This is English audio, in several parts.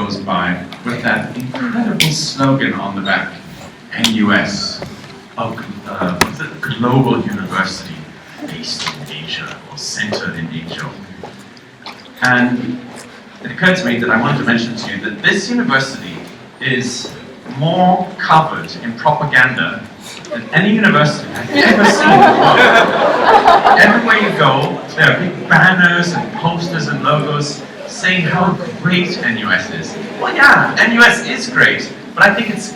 goes by with that incredible slogan on the back, NUS, what's it? Global University based in Asia, or centered in Asia. And it occurred to me that I wanted to mention to you that this university is more covered in propaganda than any university I've ever seen in the world. Everywhere you go, there are big banners and posters and logos saying how great NUS is. Well, yeah, NUS is great, but I think it's,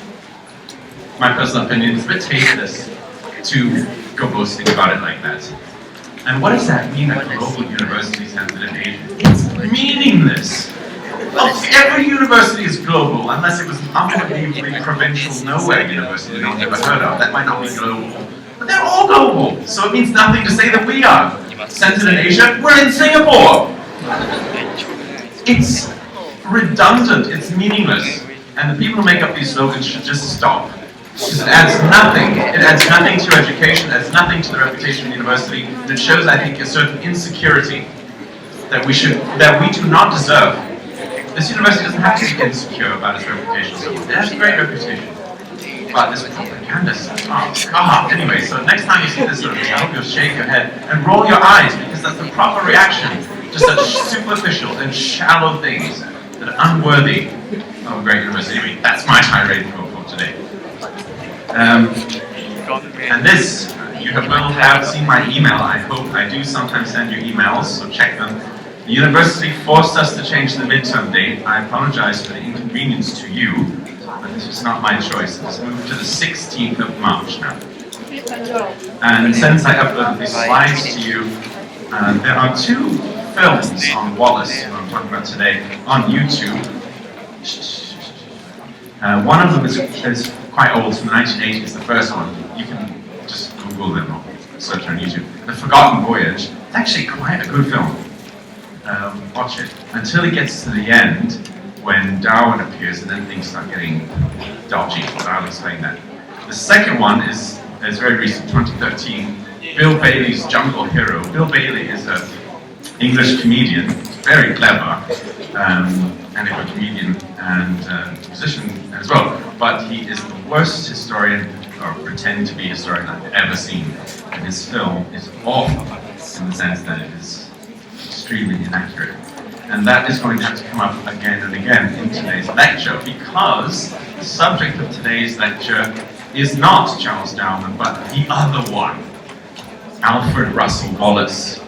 my personal opinion, it's a bit tasteless to go boasting about it like that. And what does that mean, a global university centered in Asia? It's meaningless. Well, every university is global, unless it was an unbelievably provincial nowhere university no one ever heard of. That might not be global. But they're all global, so it means nothing to say that we are centered in Asia. We're in Singapore! It's redundant, it's meaningless. And the people who make up these slogans should just stop. Because it adds nothing. It adds nothing to education, it adds nothing to the reputation of the university, and it shows, I think, a certain insecurity that we do not deserve. This university doesn't have to be insecure about its reputation. So it has a great reputation. But this propaganda is, oh God. Anyway, so next time you see this sort of thing, I hope you'll shake your head and roll your eyes, because that's the proper reaction to such superficial and shallow things that are unworthy of a great university. Anyway, that's my tirade for today. And this, you will have seen my email, I hope. I do sometimes send you emails, so check them. The university forced us to change the midterm date. I apologize for the inconvenience to you, but this was not my choice. It's moved to the 16th of March now. And since I uploaded these slides to you, there are two films on Wallace, who I'm talking about today, on YouTube. One of them is quite old, it's from the 1980s, the first one. You can just Google them or search on YouTube. The Forgotten Voyage. It's actually quite a good film. Watch it until it gets to the end, when Darwin appears, and then things start getting dodgy. But I'll explain that. The second one is very recent, 2013. Bill Bailey's Jungle Hero. Bill Bailey is an English comedian, very clever, and a comedian and musician as well. But he is the worst historian, or pretend to be historian, I've ever seen. And his film is awful in the sense that it is extremely inaccurate. And that is going to have to come up again and again in today's lecture, because the subject of today's lecture is not Charles Darwin, but the other one, Alfred Russel Wallace.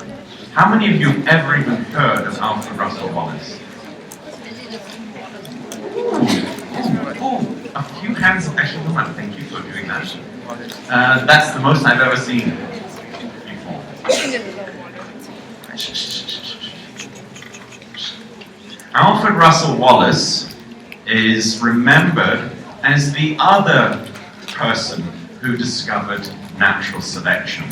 How many of you have ever even heard of Alfred Russel Wallace? A few hands actually come up. Thank you for doing that. That's the most I've ever seen before. Alfred Russel Wallace is remembered as the other person who discovered natural selection,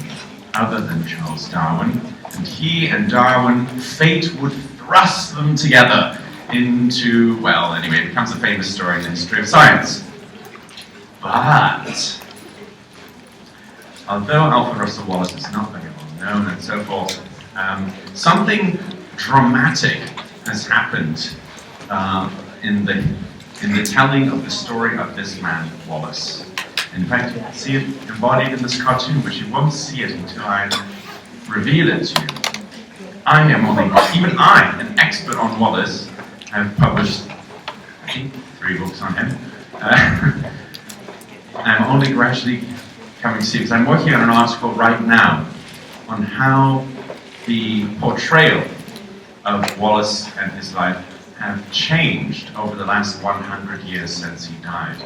other than Charles Darwin. And he and Darwin, fate would thrust them together into, well, anyway, it becomes a famous story in the history of science. But although Alfred Russel Wallace is not very well known and so forth, something dramatic has happened in the telling of the story of this man, Wallace. In fact, you can see it embodied in this cartoon, but you won't see it until I reveal it to you. Even I, an expert on Wallace, have published, I think, 3 books on him. I'm only gradually coming to see, because I'm working on an article right now on how the portrayal of Wallace and his life have changed over the last 100 years since he died.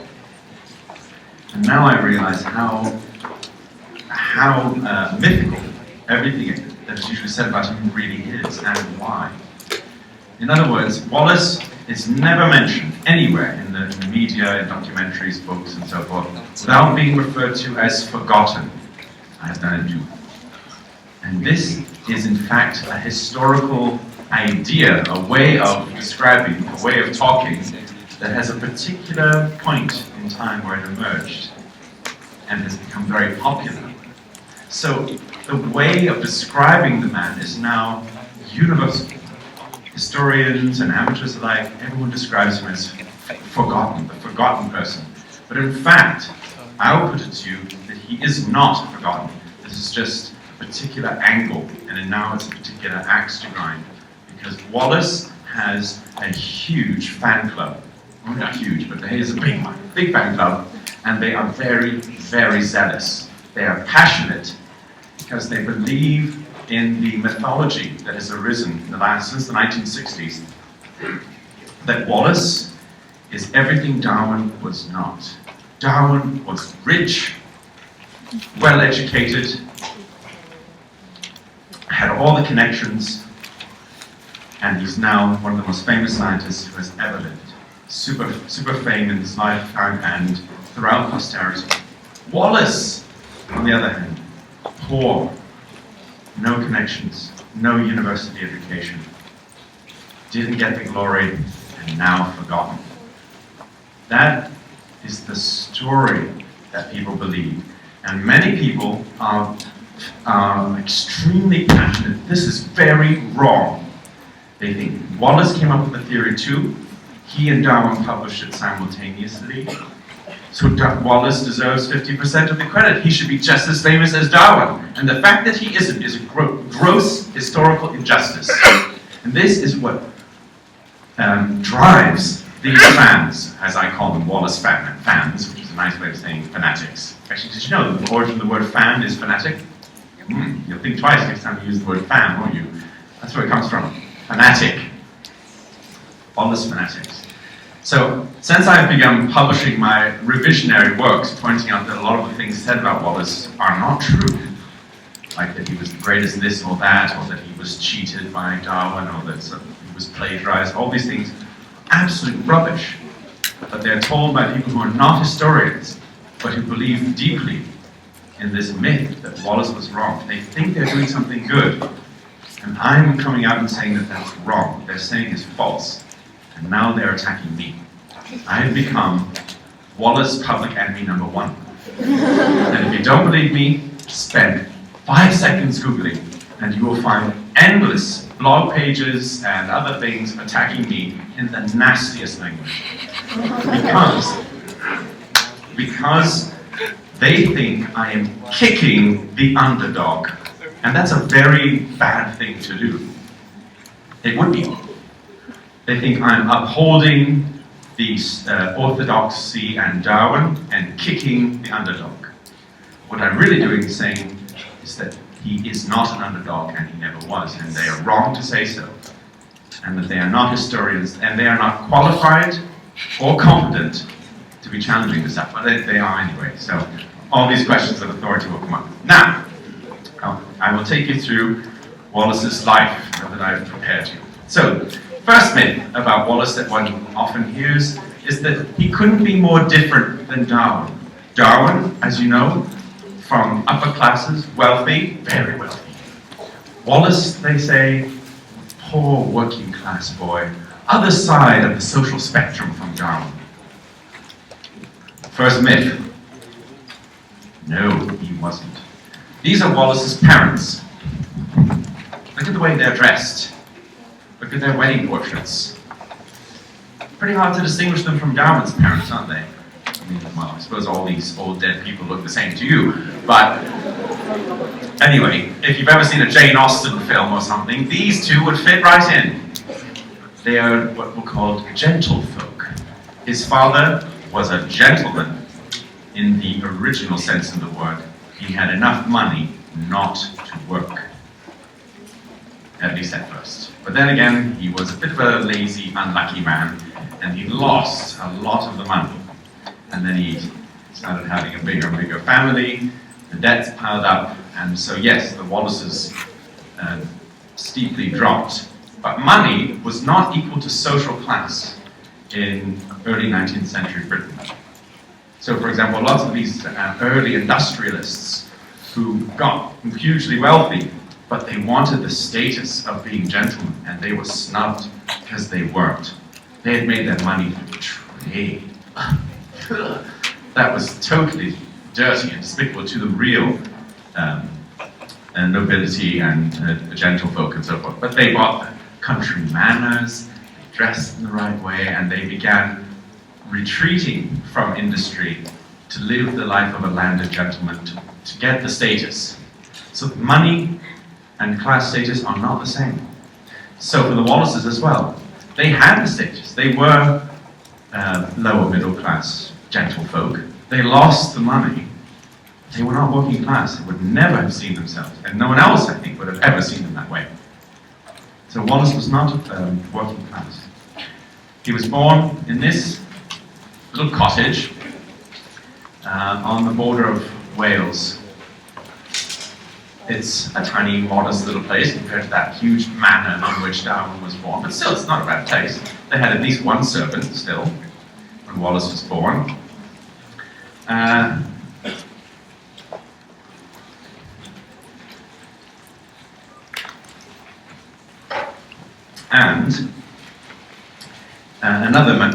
And now I realize how mythical everything that is usually said about him really is, and why. In other words, Wallace is never mentioned anywhere in the media, in documentaries, books, and so forth, without being referred to as forgotten. I have done it too. And this is in fact a historical idea, a way of describing, a way of talking that has a particular point in time where it emerged and has become very popular. So the way of describing the man is now universal. historians and amateurs alike, everyone describes him as forgotten, the forgotten person. But in fact, I will put it to you that he is not forgotten. This is just a particular angle, and now it's a particular axe to grind. Because Wallace has a huge fan club. Well, not huge, but he is a big fan club, and they are very, very zealous. They are passionate because they believe in the mythology that has arisen since the 1960s, that Wallace is everything Darwin was not. Darwin was rich, well-educated, had all the connections, and he's now one of the most famous scientists who has ever lived. Super fame in his lifetime and throughout posterity. Wallace, on the other hand, poor, no connections, no university education, didn't get the glory, and now forgotten. That is the story that people believe. And many people are extremely passionate. This is very wrong. They think Wallace came up with the theory too. He and Darwin published it simultaneously. So Wallace deserves 50% of the credit. He should be just as famous as Darwin. And the fact that he isn't is a gross historical injustice. And this is what drives these fans, as I call them, Wallace fans, which is a nice way of saying fanatics. Actually, did you know the origin of the word fan is fanatic? You'll think twice next time you use the word fan, won't you? That's where it comes from. Fanatic. Wallace fanatics. So, since I've begun publishing my revisionary works, pointing out that a lot of the things said about Wallace are not true, like that he was the greatest this or that, or that he was cheated by Darwin, or that he was plagiarized, all these things, absolute rubbish. But they're told by people who are not historians, but who believe deeply in this myth that Wallace was wrong. They think they're doing something good. And I'm coming out and saying that that's wrong. They're saying it's false. And now they're attacking me. I have become Wallace public enemy number 1. And if you don't believe me, spend 5 seconds Googling, and you will find endless blog pages and other things attacking me in the nastiest language. Because they think I am kicking the underdog. And that's a very bad thing to do. It would be. They think I'm upholding the orthodoxy and Darwin and kicking the underdog. What I'm really doing is saying is that he is not an underdog and he never was, and they are wrong to say so. And that they are not historians, and they are not qualified or competent to be challenging this stuff, but they are anyway. So all these questions of authority will come up. Now, I will take you through Wallace's life that I've prepared you. So, first myth about Wallace that one often hears is that he couldn't be more different than Darwin. Darwin, as you know, from upper classes, wealthy, very wealthy. Wallace, they say, poor working class boy, other side of the social spectrum from Darwin. First myth. No, he wasn't. These are Wallace's parents. Look at the way they're dressed. Look at their wedding portraits. Pretty hard to distinguish them from Darwin's parents, aren't they? I mean, well, I suppose all these old dead people look the same to you, but anyway, if you've ever seen a Jane Austen film or something, these two would fit right in. They are what were called gentlefolk. His father was a gentleman in the original sense of the word. He had enough money not to work. At least at first. But then again, he was a bit of a lazy, unlucky man, and he lost a lot of the money. And then he started having a bigger and bigger family, the debts piled up, and so yes, the Wallaces steeply dropped. But money was not equal to social class in early 19th century Britain. So for example, lots of these early industrialists who got hugely wealthy, but they wanted the status of being gentlemen, and they were snubbed because they weren't. They had made their money through trade. That was totally dirty and despicable to the real nobility and gentlefolk and so forth. But they bought country manners, they dressed in the right way, and they began retreating from industry to live the life of a landed gentleman, to get the status. So money and class status are not the same. So for the Wallaces as well, they had the status. They were lower middle class gentlefolk. They lost the money. They were not working class. They would never have seen themselves, and no one else, I think, would have ever seen them that way. So Wallace was not working class. He was born in this little cottage on the border of Wales. It's a tiny, modest little place compared to that huge manor on which Darwin was born, but still, it's not a bad place. They had at least one servant still when Wallace was born.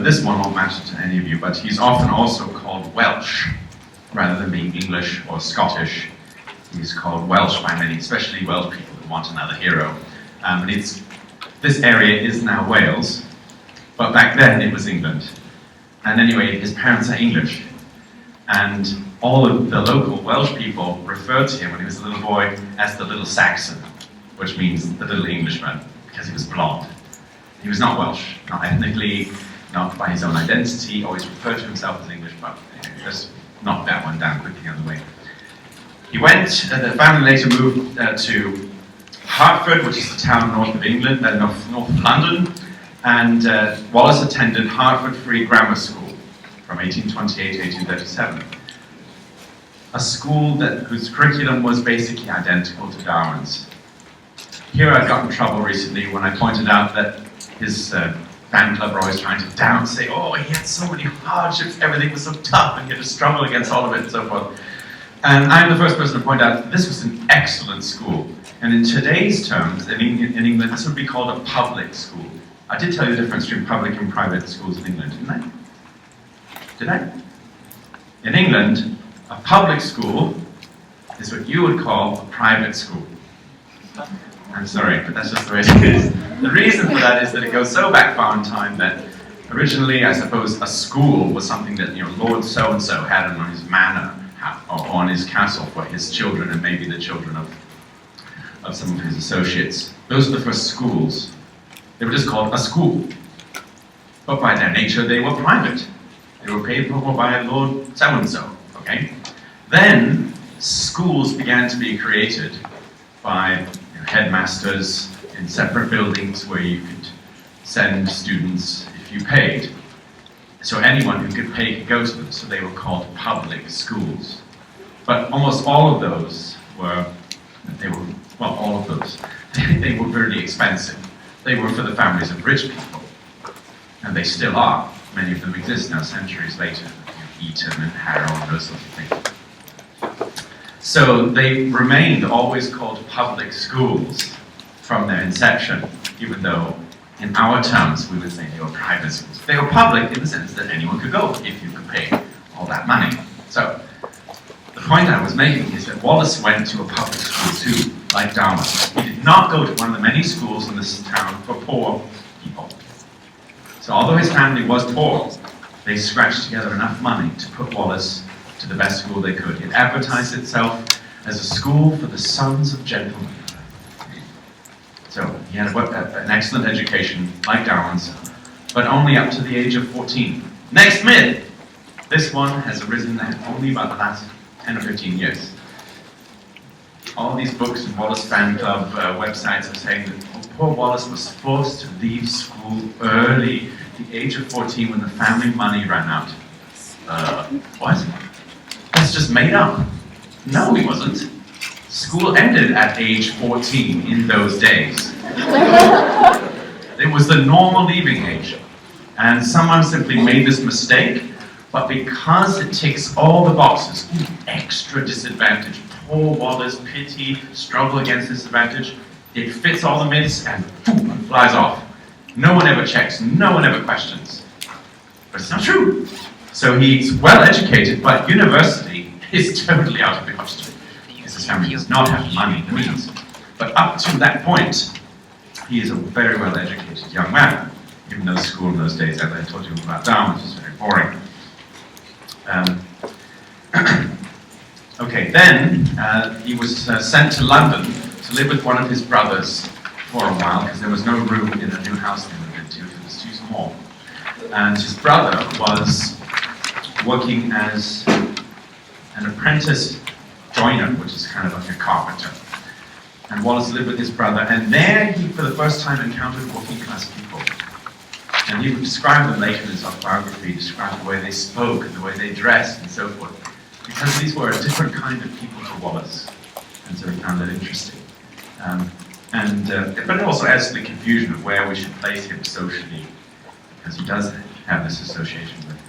This one won't matter to any of you, but he's often also called Welsh, rather than being English or Scottish. He's called Welsh by many, especially Welsh people who want another hero. This area is now Wales, but back then it was England. And anyway, his parents are English. And all of the local Welsh people referred to him when he was a little boy as the little Saxon, which means the little Englishman, because he was blonde. He was not Welsh, not ethnically, not by his own identity, always referred to himself as English, but anyway, just knock that one down quickly on the way. He went, the family later moved to Hertford, which is the town north of England, north of London, and Wallace attended Hertford Free Grammar School from 1828 to 1837. A school whose curriculum was basically identical to Darwin's. Here I got in trouble recently when I pointed out that his fan club were always trying to say, oh, he had so many hardships, everything was so tough, and he had to struggle against all of it and so forth. And I'm the first person to point out that this was an excellent school. And in today's terms, in England, this would be called a public school. I did tell you the difference between public and private schools in England, didn't I? Did I? In England, a public school is what you would call a private school. I'm sorry, but that's just the way it is. The reason for that is that it goes so back far in time that originally, I suppose, a school was something that Lord so-and-so had on his manor or on his castle for his children and maybe the children of some of his associates. Those are the first schools. They were just called a school. But by their nature, they were private. They were paid for by Lord so-and-so, okay? Then, schools began to be created by headmasters in separate buildings where you could send students if you paid. So anyone who could pay could go to them, so they were called public schools. But almost all of those they were really expensive. They were for the families of rich people, and they still are. Many of them exist now, centuries later, Eton and Harrow and those sorts of things. So they remained always called public schools from their inception, even though in our terms we would say they were private schools. They were public in the sense that anyone could go if you could pay all that money. So the point I was making is that Wallace went to a public school too, like Darwin. He did not go to one of the many schools in this town for poor people. So although his family was poor, they scratched together enough money to put Wallace to the best school they could. It advertised itself as a school for the sons of gentlemen. So he had an excellent education, like Darwin's, but only up to the age of 14. Next myth! This one has arisen only about the last 10 or 15 years. All these books and Wallace fan club websites are saying that poor Wallace was forced to leave school early, at the age of 14, when the family money ran out. What? That's just made up. No, he wasn't. School ended at age 14 in those days. It was the normal leaving age. And someone simply made this mistake, but because it ticks all the boxes, extra disadvantage, poor Wallace, pity, struggle against disadvantage, it fits all the myths and boom, flies off. No one ever checks, no one ever questions. But it's not true. So he's well educated, but university is totally out of the question. His family does not have money, the means. But up to that point, he is a very well-educated young man, even though school in those days, as I told you about Darwin, was very boring. Okay, then he was sent to London to live with one of his brothers for a while, because there was no room in a new house they moved into, it was too small. And his brother was working as an apprentice joiner, which is kind of like a carpenter. And Wallace lived with his brother, and there he, for the first time, encountered working class people. And he would describe them later in his autobiography, describe the way they spoke, and the way they dressed, and so forth. Because these were a different kind of people to Wallace, and so he found that interesting. But it also adds to the confusion of where we should place him socially, because he does have this association with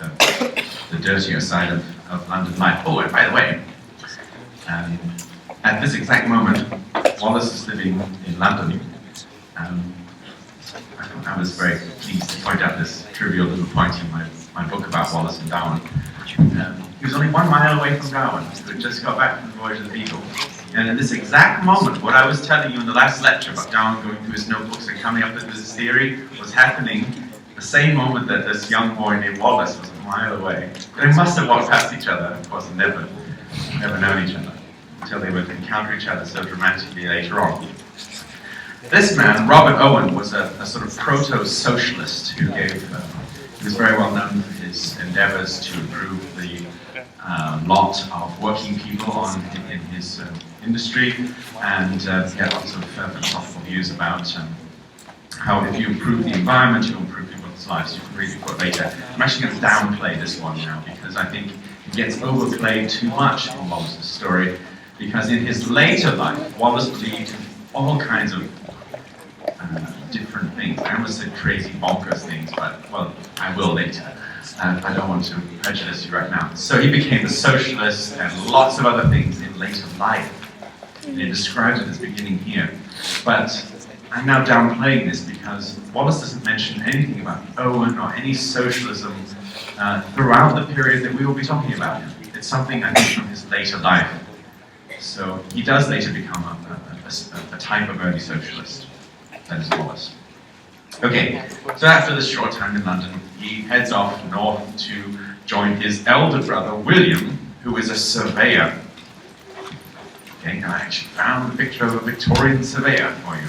the dirtier side of London life. Oh, and by the way, at this exact moment, Wallace is living in London. I was very pleased to point out this trivial little point in my book about Wallace and Darwin. He was only 1 mile away from Darwin, who had just got back from the voyage of the Beagle. And at this exact moment, what I was telling you in the last lecture about Darwin going through his notebooks and coming up with this theory was happening the same moment that this young boy named Wallace was 1 mile away. They must have walked past each other, of course, and never known each other, until they would encounter each other so dramatically later on. This man, Robert Owen, was a sort of proto-socialist who he was very well known for his endeavors to improve the lot of working people in his industry, and he had lots of philosophical views about how if you improve the environment, you improve people's lives. You can read the quote later. I'm actually going to downplay this one now, because I think it gets overplayed too much in Wallace's story, because in his later life, Wallace believed in all kinds of different things. I almost said crazy, bonkers things, but, well, I will later. I don't want to prejudice you right now. So he became a socialist and lots of other things in later life. And he describes it as beginning here. But I'm now downplaying this because Wallace doesn't mention anything about Owen or any socialism throughout the period that we will be talking about. It's something, I think, from his later life. So he does later become a type of early socialist. That is Wallace. Okay, so after this short time in London, he heads off north to join his elder brother, William, who is a surveyor. Okay, and I actually found a picture of a Victorian surveyor for you.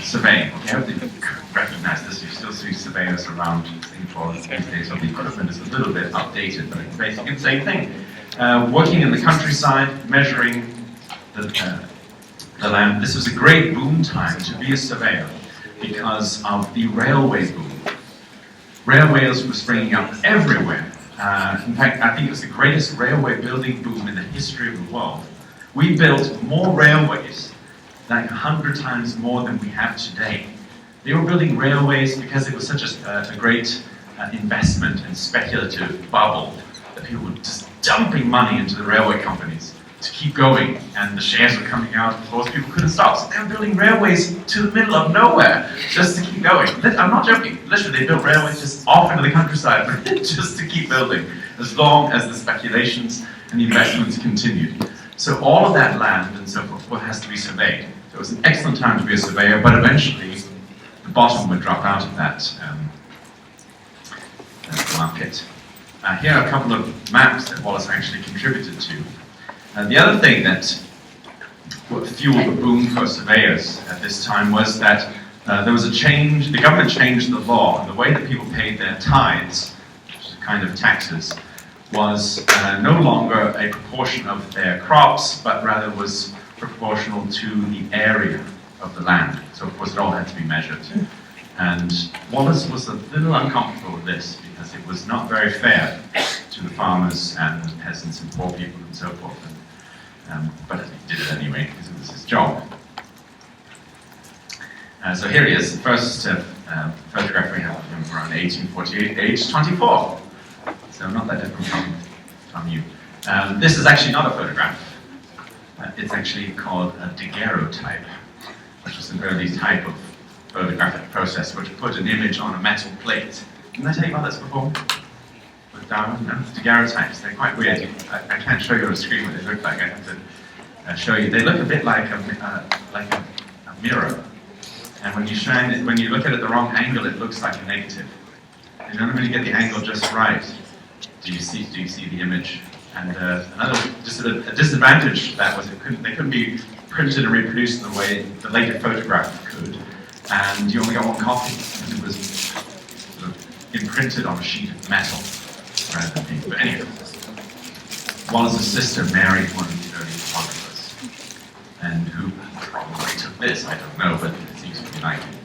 Surveying, okay, I hope you recognize this. You still see surveyors around Singapore these days, so the equipment is a little bit outdated, but it's basically the same thing. Working in the countryside, measuring the land. This was a great boom time to be a surveyor because of the railway boom. Railways were springing up everywhere. In fact, I think it was the greatest railway building boom in the history of the world. We built more railways, like 100 times more than we have today. They were building railways because it was such a great investment and speculative bubble that people were just dumping money into the railway companies to keep going, and the shares were coming out, of course people couldn't stop, so they were building railways to the middle of nowhere just to keep going. I'm not joking, literally they built railways just off into the countryside just to keep building, as long as the speculations and the investments continued. So all of that land and so forth has to be surveyed. So it was an excellent time to be a surveyor, but eventually the bottom would drop out of that market. Here are a couple of maps that Wallace actually contributed to. The other thing that fueled the boom for surveyors at this time was that there was a change, the government changed the law, and the way that people paid their tithes, which is a kind of taxes, was no longer a proportion of their crops, but rather was proportional to the area of the land. So of course it all had to be measured. And Wallace was a little uncomfortable with this because it was not very fair to the farmers and the peasants and poor people and so forth. But he did it anyway because it was his job. So here he is, the first photograph we have of him around 1848, age 24. So not that different from you. This is actually not a photograph. It's actually called a daguerreotype, which is an early type of photographic process which put an image on a metal plate. Didn't I tell you about this before? With Darwin? No? Daguerreotypes, they're quite weird. I can't show you on a screen what they look like. I have to show you. They look a bit like a mirror. And when you shine it, when you look at it at the wrong angle, it looks like a negative. And you don't really get the angle just right. Do you see the image? And another a disadvantage that was they couldn't be printed and reproduced in the way the later photograph could. And you only got one copy because it was sort of imprinted on a sheet of metal rather than ink. But anyway, Wallace's sister married one of the early photographers, and who probably took this, I don't know, but it seems to be likely.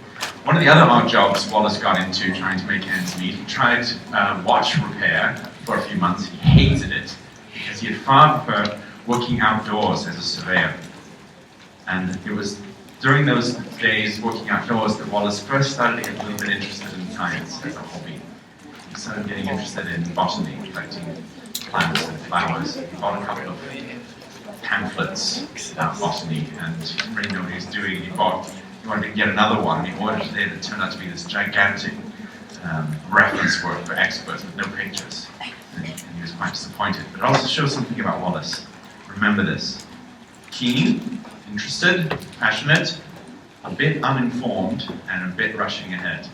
One of the other odd jobs Wallace got into trying to make ends meet, he tried watch repair for a few months. He hated it because he had far preferred working outdoors as a surveyor. And it was during those days working outdoors that Wallace first started to get a little bit interested in science as a hobby. He started getting interested in botany, collecting plants and flowers. He bought a couple of pamphlets about botany, and he didn't really know what he was doing. He wanted to get another one. He ordered it in. It turned out to be this gigantic reference work for experts with no pictures. And he was quite disappointed. But it also shows something about Wallace. Remember this. Keen, interested, passionate, a bit uninformed, and a bit rushing ahead.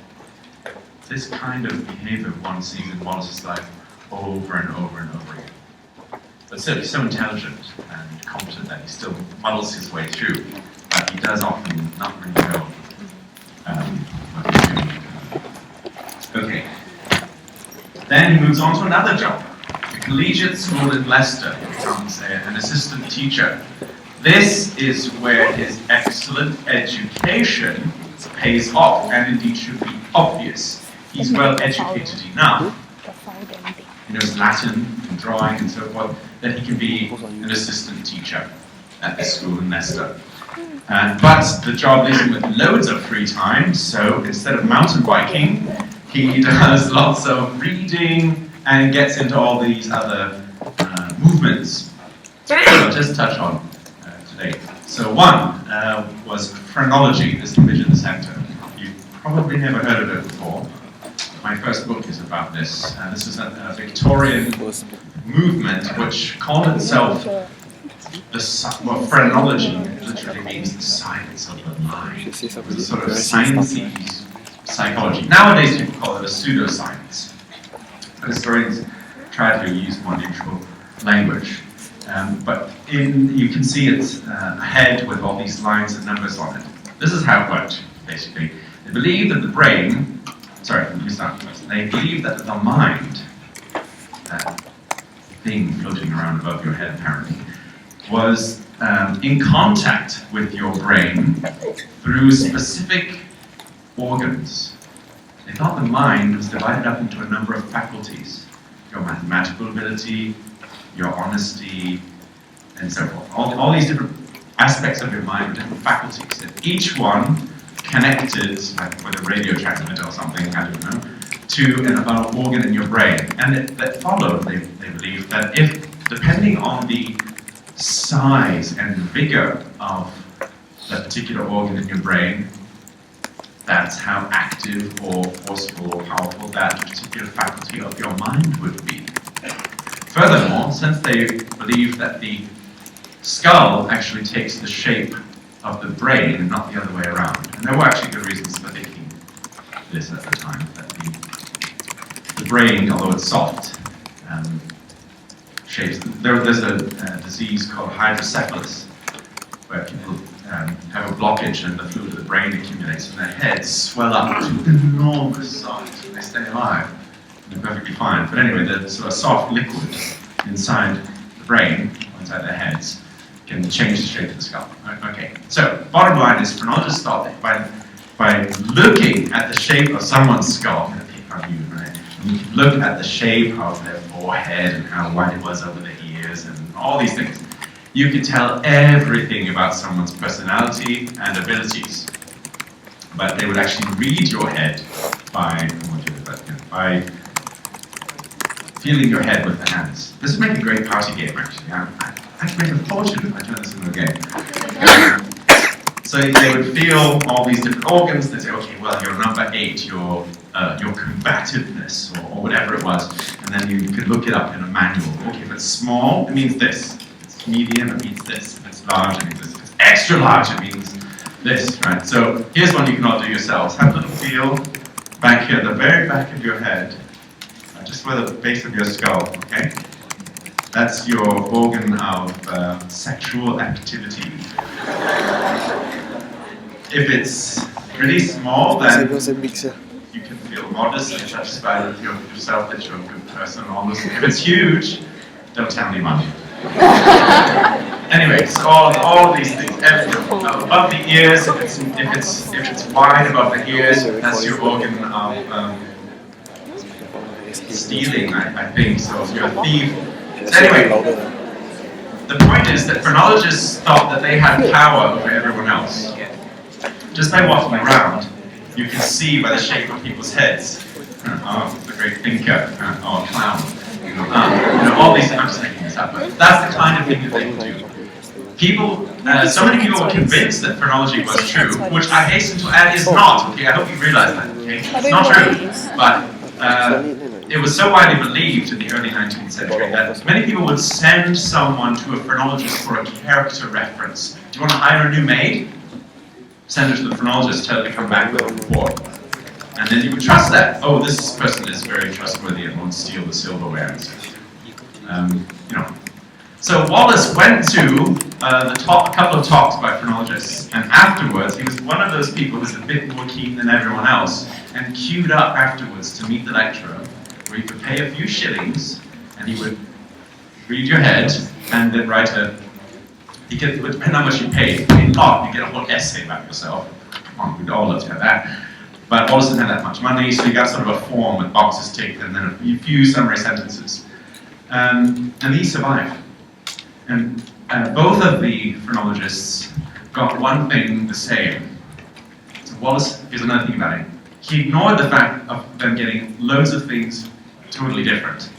This kind of behavior one sees in Wallace's life over and over and over again. But still, he's so intelligent and competent that he still muddles his way through. But he does often not really know what he's doing. Okay. Then he moves on to another job. A collegiate school in Leicester. He becomes an assistant teacher. This is where his excellent education pays off, and indeed should be obvious. He's well educated enough, he knows Latin and drawing and so forth, that he can be an assistant teacher at the school in Leicester. But the job leaves him with loads of free time, so instead of mountain biking, he does lots of reading and gets into all these other movements. So I'll just touch on today. So one was phrenology, this image in the center. You've probably never heard of it before. My first book is about this. This is a Victorian movement which called itself phrenology literally means the science of the mind. It was a sort of sciencey psychology. Nowadays people call it a pseudoscience. But historians try to use more neutral language. But you can see it's a head with all these lines and numbers on it. This is how it worked, basically. They believe that the brain, let me start first. They believe that the mind, that thing floating around above your head apparently, was in contact with your brain through specific organs. They thought the mind was divided up into a number of faculties. Your mathematical ability, your honesty, and so forth. All these different aspects of your mind were different faculties, and each one connected, like with a radio transmitter or something, I don't know, to an organ in your brain. And that followed, they believed, that if, depending on the size and vigor of that particular organ in your brain, that's how active or forceful or powerful that particular faculty of your mind would be. Furthermore, since they believe that the skull actually takes the shape of the brain and not the other way around, and there were actually good reasons for thinking this at the time, that the brain, although it's soft, shapes. There's a disease called hydrocephalus, where people have a blockage and the fluid of the brain accumulates and their heads swell up to enormous size and they stay alive. They're perfectly fine. But anyway, the sort of soft liquid inside the brain, inside their heads, can change the shape of the skull. Okay, so bottom line is phrenologists thought that by looking at the shape of someone's skull, I'm going to pick on you, right? And you can look at the shape of their forehead and how wide it was over the ears and all these things. You could tell everything about someone's personality and abilities. But they would actually read your head by feeling your head with their hands. This would make a great party game, actually. I could make a fortune if I turned this into a game. So they would feel all these different organs. They'd say, okay, well, you're number 8, your combativeness, or whatever it was. And then you could look it up in a manual. Okay, if it's small, it means this. If it's medium, it means this. If it's large, it means this. If it's extra large, it means this, right? So here's one you can all do yourselves. Have a little feel back here, the very back of your head, just where the base of your skull, okay? That's your organ of sexual activity. If it's really small, then you can feel modest and satisfied with yourself that you're a good person. Almost. If it's huge, don't tell anyone. Anyway, so all of these things, above the ears, if it's wide above the ears, that's your organ of stealing, I think. So if you're a thief. So anyway, the point is that phrenologists thought that they had power over everyone else. Just by walking around, you can see by the shape of people's heads. Oh, the great thinker, oh, clown. All these, I'm just making this up, but that's the kind of thing that they can do. People, so many people were convinced that phrenology was true, which I hasten to add is not, okay? I hope you realize that, okay? It's not true, but it was so widely believed in the early 19th century that many people would send someone to a phrenologist for a character reference. Do you want to hire a new maid? Send her to the phrenologist, tell her to come back with a report. And then you would trust that. Oh, this person is very trustworthy and won't steal the silverware. So Wallace went to a couple of talks by phrenologists, and afterwards he was one of those people who was a bit more keen than everyone else, and queued up afterwards to meet the lecturer, where he could pay a few shillings, and he would read your head, and then write it would depend how much you paid. If you paid a lot, you get a whole essay about yourself. Come on, we'd all love to have that. But Wallace didn't have that much money, so he got sort of a form with boxes ticked and then a few summary sentences. And he survived. And both of the phrenologists got one thing the same. So Wallace, here's another thing about it. He ignored the fact of them getting loads of things totally different.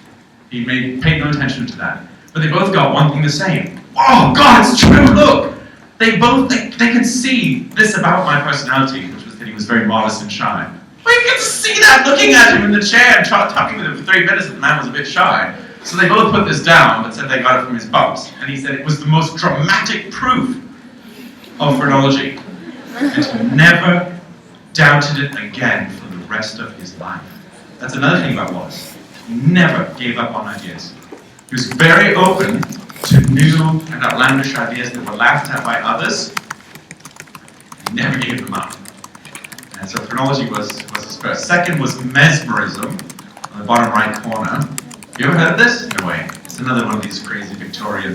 He paid no attention to that. But they both got one thing the same. Oh God, it's true, look! They could see this about my personality, which was that he was very modest and shy. Well, you get to see that looking at him in the chair and talking with him for 3 minutes, and the man was a bit shy. So they both put this down, but said they got it from his bumps. And he said it was the most dramatic proof of phrenology. And he never doubted it again for the rest of his life. That's another thing about Wallace. He never gave up on ideas. He was very open to new and outlandish ideas that were laughed at by others. He never gave them up. And so phrenology was his first. Second was mesmerism, on the bottom right corner. You ever heard of this? No way. It's another one of these crazy Victorian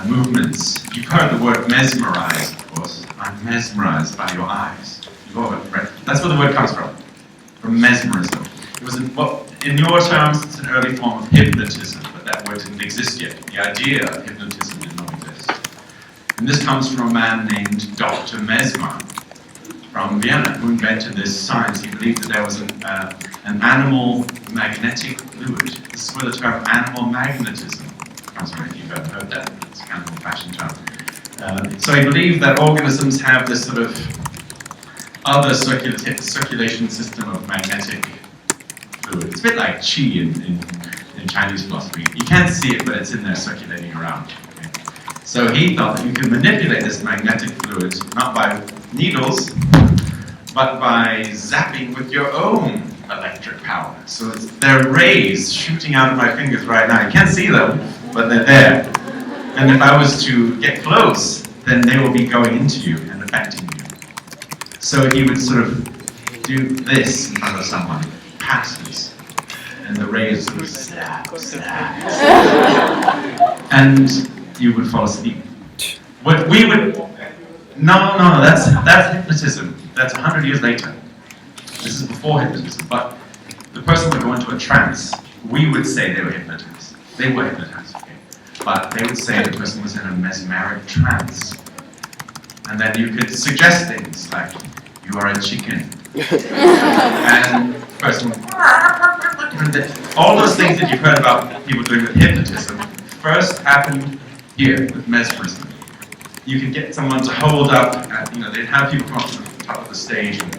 movements. You've heard the word mesmerized, of course. I'm mesmerized by your eyes. You've all heard, right? That's where the word comes from mesmerism. It was in your terms, it's an early form of hypnotism, but that word didn't exist yet. The idea of hypnotism did not exist. And this comes from a man named Dr. Mesmer from Vienna, who invented this science. He believed that there was an animal magnetic fluid. This is where the term animal magnetism comes from, if you've ever heard that. It's kind of an old-fashioned term. So he believed that organisms have this sort of other circulation system of magnetic fluid. It's a bit like qi in Chinese philosophy. You can't see it, but it's in there circulating around. Okay? So he thought that you could manipulate this magnetic fluid, not by needles, but by zapping with your own electric power. So they're rays shooting out of my fingers right now. You can't see them, but they're there. And if I was to get close, then they will be going into you and affecting you. So he would sort of do this in front of someone, passes, and the rays sort of snap. And you would fall asleep. What we would, no, that's hypnotism. That's 100 years later. This is before hypnotism, but the person would go into a trance. We would say they were hypnotized. They were hypnotized, okay? But they would say the person was in a mesmeric trance. And then you could suggest things like, you are a chicken. And the person would, all those things that you've heard about people doing with hypnotism first happened here with mesmerism. You could get someone to hold up, they'd have people come up to the top of the stage and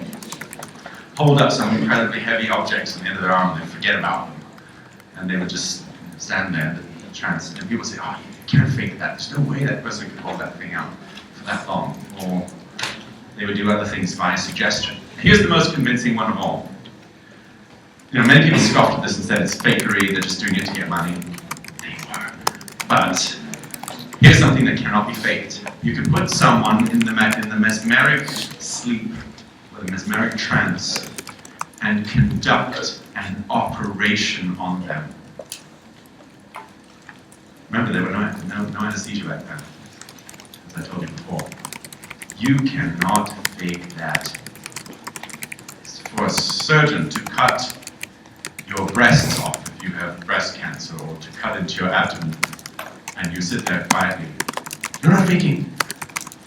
hold up some incredibly heavy objects on the end of their arm and they'd forget about them. And they would just stand there in a trance. And people would say, oh, you can't fake that. There's no way that person could hold that thing out for that long. Or They would do other things via suggestion. Here's the most convincing one of all. You know, many people scoffed at this and said it's fakery, they're just doing it to get money. They were. But here's something that cannot be faked. You can put someone in the mesmeric sleep, or the mesmeric trance, and conduct an operation on them. Remember, there were no anesthesia back then, as I told you before. You cannot fake that. For a surgeon to cut your breasts off if you have breast cancer, or to cut into your abdomen, and you sit there quietly, you're not faking.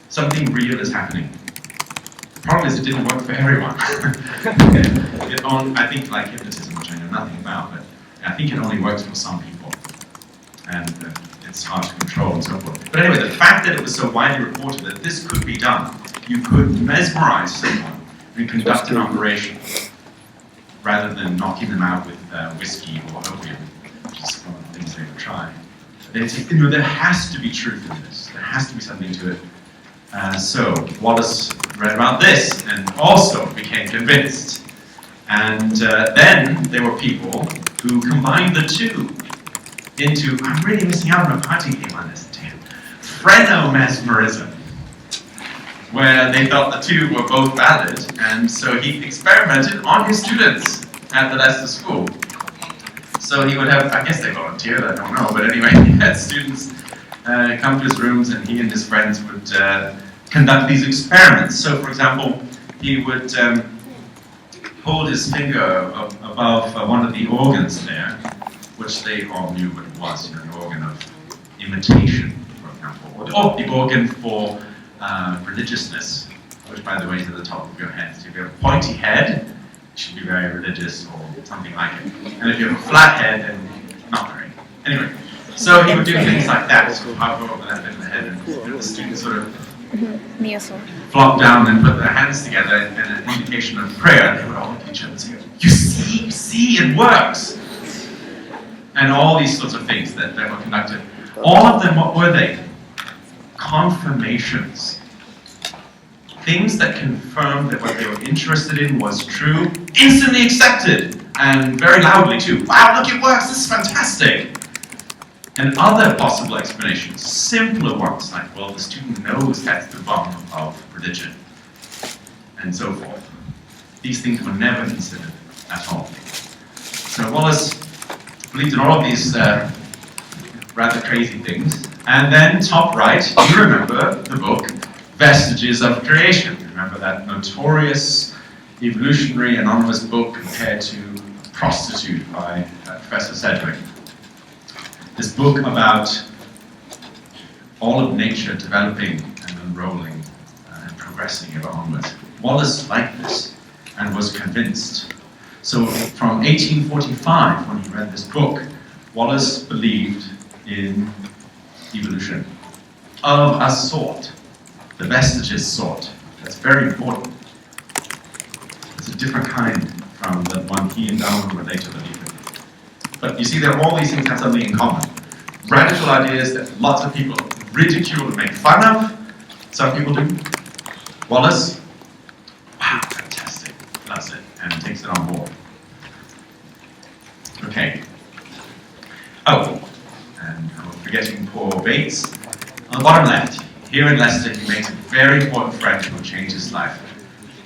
Something real is happening. The problem is it didn't work for everyone. I think, like hypnotism, which I know nothing about, but I think it only works for some people. And it's hard to control and so forth. But anyway, the fact that it was so widely reported that this could be done, you could mesmerize someone and conduct an operation, rather than knocking them out with whiskey or opium, which is one of the things they would try. There has to be truth in this. There has to be something to it. So Wallace read about this and also became convinced. And then there were people who combined the two into, I'm really missing out on a party game on this, phrenomesmerism, where they felt the two were both valid, and so he experimented on his students at the Leicester School. So he would have, I guess they volunteered, I don't know, but anyway, he had students come to his rooms, and he and his friends would conduct these experiments. So, for example, he would hold his finger above one of the organs there, which they all knew what it was, you know, the organ of imitation, for example, or the organ for religiousness, which, by the way, is at the top of your head. So if you have a pointy head, you should be very religious or something like it. And if you have a flat head, then not very. Anyway, so he would do things like that, sort of hover over that bit of the head, and the students sort of flop down and put their hands together in an indication of prayer, and they would all look at each other and say, you see, it works! And all these sorts of things that were conducted. All of them, what were they? Confirmations. Things that confirmed that what they were interested in was true, instantly accepted, and very loudly too. Wow, look, it works, this is fantastic! And other possible explanations, simpler ones, like, well, the student knows that's the bomb of religion, and so forth. These things were never considered at all. So Wallace believed in all of these rather crazy things. And then, top right, you remember the book, Vestiges of Creation. Remember that notorious evolutionary anonymous book compared to Prostitute by Professor Sedgwick. This book about all of nature developing and unrolling and progressing ever onwards. Wallace liked this and was convinced. So from 1845, when he read this book, Wallace believed in evolution of a sort, the vestiges sort. That's very important. It's a different kind from the one he and Darwin were later believing. But you see, there are all these things have something in common. Radical ideas that lots of people ridicule and make fun of. Some people do. Wallace, wow, fantastic, loves it, and takes it on board. Okay. Oh, and I'm forgetting poor Bates. On the bottom left, here in Leicester, he makes a very important friend who will change his life.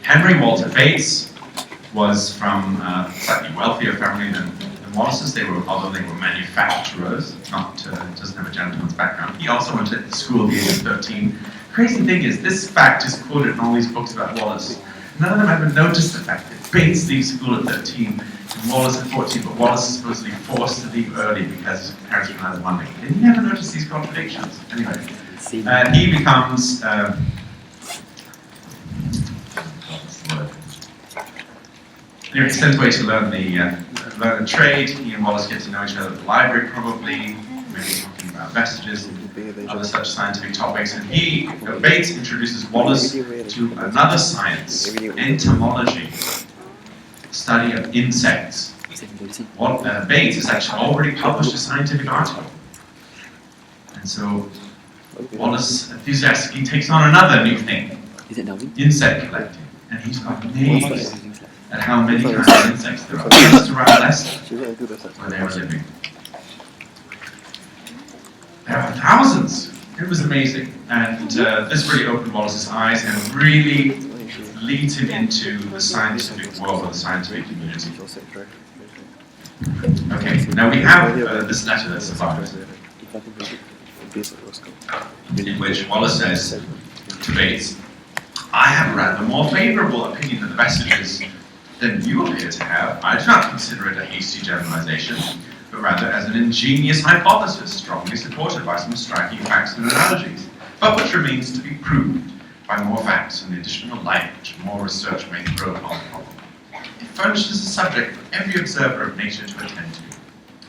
Henry Walter Bates was from a slightly wealthier family than Wallace's. Although they were manufacturers, doesn't have a gentleman's background. He also went to school at the age of 13. Crazy thing is, this fact is quoted in all these books about Wallace. None of them ever noticed the fact that Bates leaves school at 13 and Wallace at 14, but Wallace is supposedly forced to leave early because his parents ran out of money. They never noticed these contradictions. Anyway, he becomes anyway, sent away to learn a trade. He and Wallace get to know each other at the library, probably, maybe talking about vestiges and other such scientific topics. And Bates introduces Wallace to another science, entomology, study of insects. Bates has actually already published a scientific article. And so Wallace enthusiastically takes on another new thing, Is it Darwin? insect collecting, and he's amazed at how many kinds of insects there are just around Leicester, where they were living. There are thousands. It was amazing, and this really opened Wallace's eyes and really leads him into the scientific world, or the scientific community. Okay, now we have this letter that survives, in which Wallace says to Bates, "I have a rather more favourable opinion of the Vestiges than you appear to have. I do not consider it a hasty generalisation, but rather as an ingenious hypothesis, strongly supported by some striking facts and analogies, but which remains to be proved by more facts and the additional light which more research may throw upon the problem. It furnishes a subject for every observer of nature to attend to.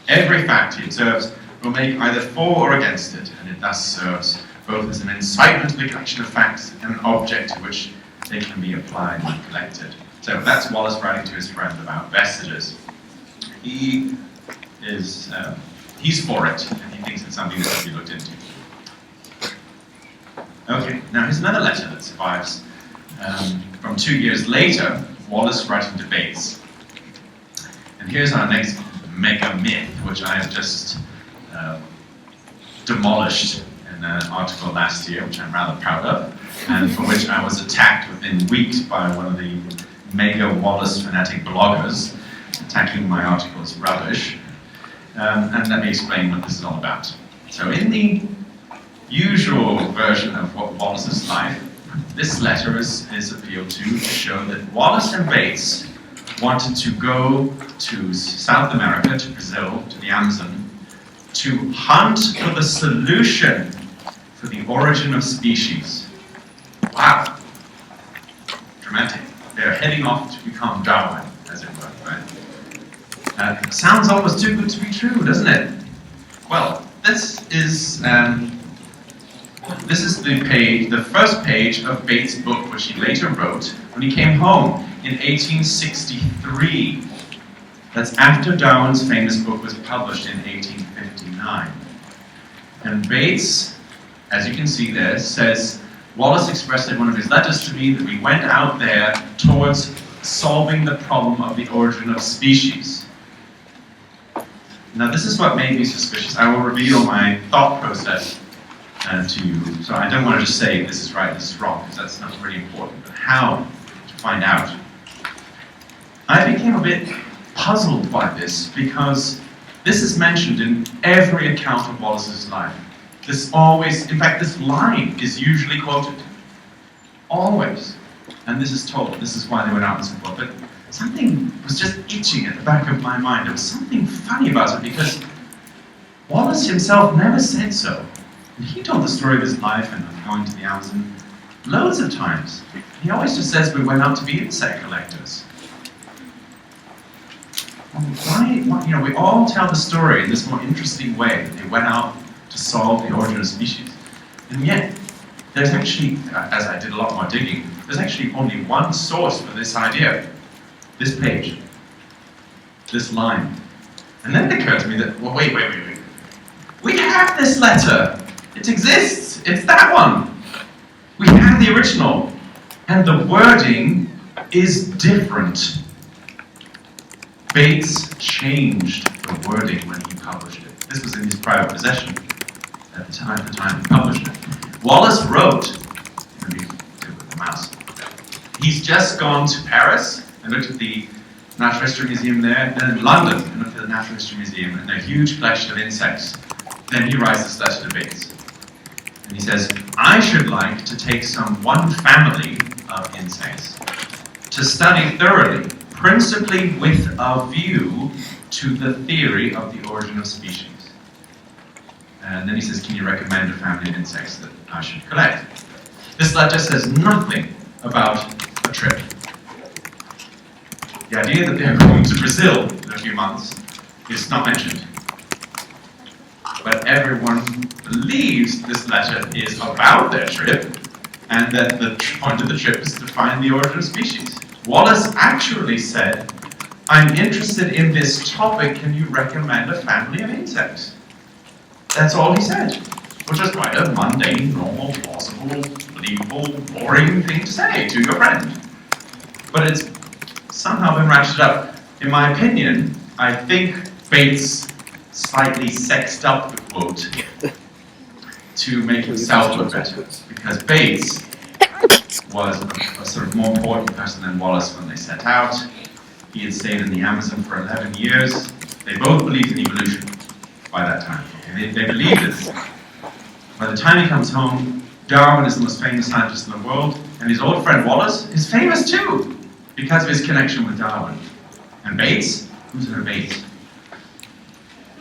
Every fact he observes will make either for or against it, and it thus serves both as an incitement to the collection of facts and an object to which they can be applied when collected." So that's Wallace writing to his friend about vestiges. He is, he's for it, and he thinks it's something that should be looked into. Okay, now here's another letter that survives from 2 years later, Wallace writing to Bates. And here's our next mega myth, which I have just demolished in an article last year, which I'm rather proud of, and for which I was attacked within weeks by one of the mega Wallace fanatic bloggers, attacking my article as rubbish. And let me explain what this is all about. So in the usual version of what Wallace's life, this letter is appealed to show that Wallace and Bates wanted to go to South America, to Brazil, to the Amazon, to hunt for the solution for the origin of species. Wow. Dramatic. They're heading off to become Darwin, as it were, right? Sounds almost too good to be true, doesn't it? Well, this is the first page of Bates' book, which he later wrote when he came home in 1863. That's after Darwin's famous book was published in 1859. And Bates, as you can see there, says, Wallace expressed in one of his letters to me that we went out there towards solving the problem of the origin of species. Now this is what made me suspicious. I will reveal my thought process to you. So I don't want to just say this is right, this is wrong, because that's not really important, but how to find out. I became a bit puzzled by this because this is mentioned in every account of Wallace's life. This always, in fact, this line is usually quoted. Always. And this is told. This is why they went out and so forth. But something was just itching at the back of my mind. There was something funny about it because Wallace himself never said so. And he told the story of his life and of going to the Amazon loads of times. He always just says we went out to be insect collectors. Why, we all tell the story in this more interesting way that they went out to solve the origin of species. And yet, there's actually, as I did a lot more digging, there's actually only one source for this idea. This page. This line. And then it occurred to me that, well, wait. We have this letter. It exists. It's that one. We have the original. And the wording is different. Bates changed the wording when he published it. This was in his private possession at the time he published it. Wallace wrote, let me do it with the mouse. He's just gone to Paris and looked at the Natural History Museum there, then in London and looked at the Natural History Museum and their huge collection of insects. Then he writes this letter to Bates. And he says, I should like to take one family of insects to study thoroughly, principally with a view to the theory of the origin of species. And then he says, can you recommend a family of insects that I should collect? This letter says nothing about a trip. The idea that they're going to Brazil in a few months is not mentioned. But everyone believes this letter is about their trip, and that the point of the trip is to find the origin of species. Wallace actually said, I'm interested in this topic, can you recommend a family of insects? That's all he said, which is quite a mundane, normal, plausible unbelievable, boring thing to say to your friend. But it's somehow been ratcheted up. In my opinion, I think Bates slightly sexed up the quote to make himself look better. Because Bates was a sort of more important person than Wallace when they set out. He had stayed in the Amazon for 11 years. They both believed in evolution by that time. Okay? They believed this. By the time he comes home, Darwin is the most famous scientist in the world, and his old friend Wallace is famous too, because of his connection with Darwin. And Bates? Who's her Bates?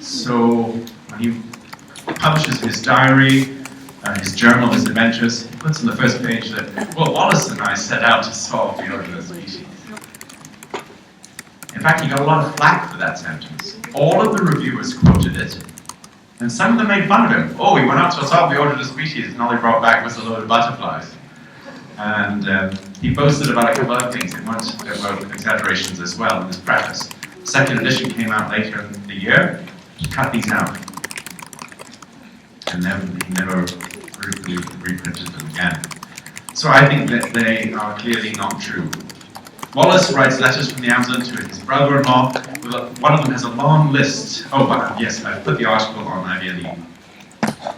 So, when he publishes his diary, his journal, his adventures, he puts on the first page that, well, Wallace and I set out to solve the origin of species. In fact, he got a lot of flack for that sentence. All of the reviewers quoted it, and some of them made fun of him. Oh, he went out to solve the origin of species, and all he brought back was a load of butterflies. And he boasted about a couple of things. There were exaggerations as well in his preface. The second edition came out later in the year. He cut these out. And he never reprinted them again. So I think that they are clearly not true. Wallace writes letters from the Amazon to his brother-in-law. One of them has a long list. Oh, but yes, I've put the article on IVLE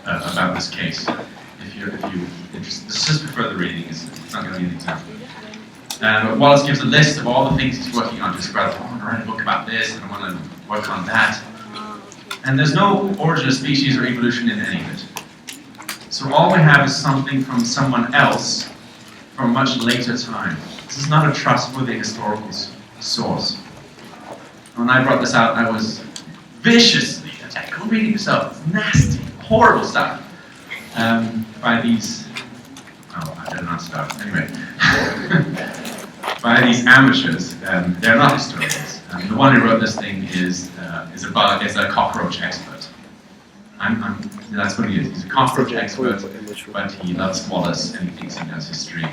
about this case. If you're interested, this is just for further reading. It's not going to be an example. But Wallace gives a list of all the things he's working on to his brother. I want to write a book about this, and I want to work on that. And there's no origin of species or evolution in any of it. So all we have is something from someone else from a much later time. This is not a trustworthy historical source. When I brought this out, I was viciously attacked. Go read it yourself. It's nasty, horrible stuff. By these, oh, I better not start. Anyway, by these amateurs. They're not historians. The one who wrote this thing is a cockroach expert. That's what he is. He's a cockroach expert, but he loves Wallace and he thinks he knows history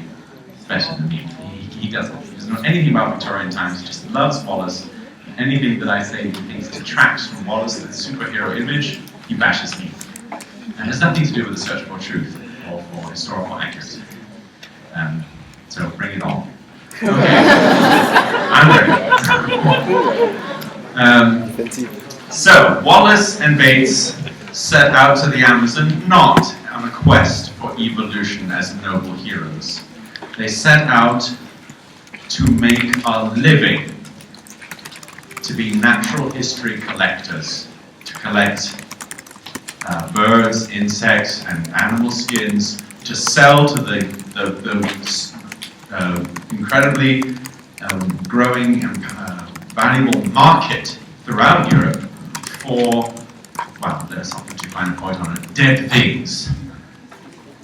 better than me. He doesn't. He doesn't know anything about Victorian times. He just loves Wallace. And anything that I say he thinks detracts from Wallace, the superhero image, he bashes me. It has nothing to do with the search for truth or for historical accuracy. So bring it on. Okay. I'm ready. So Wallace and Bates set out to the Amazon not on a quest for evolution as noble heroes. They set out to make a living, to be natural history collectors, to collect birds, insects, and animal skins to sell to the incredibly growing and valuable market throughout Europe for, well, there's something to find a point on it, dead things,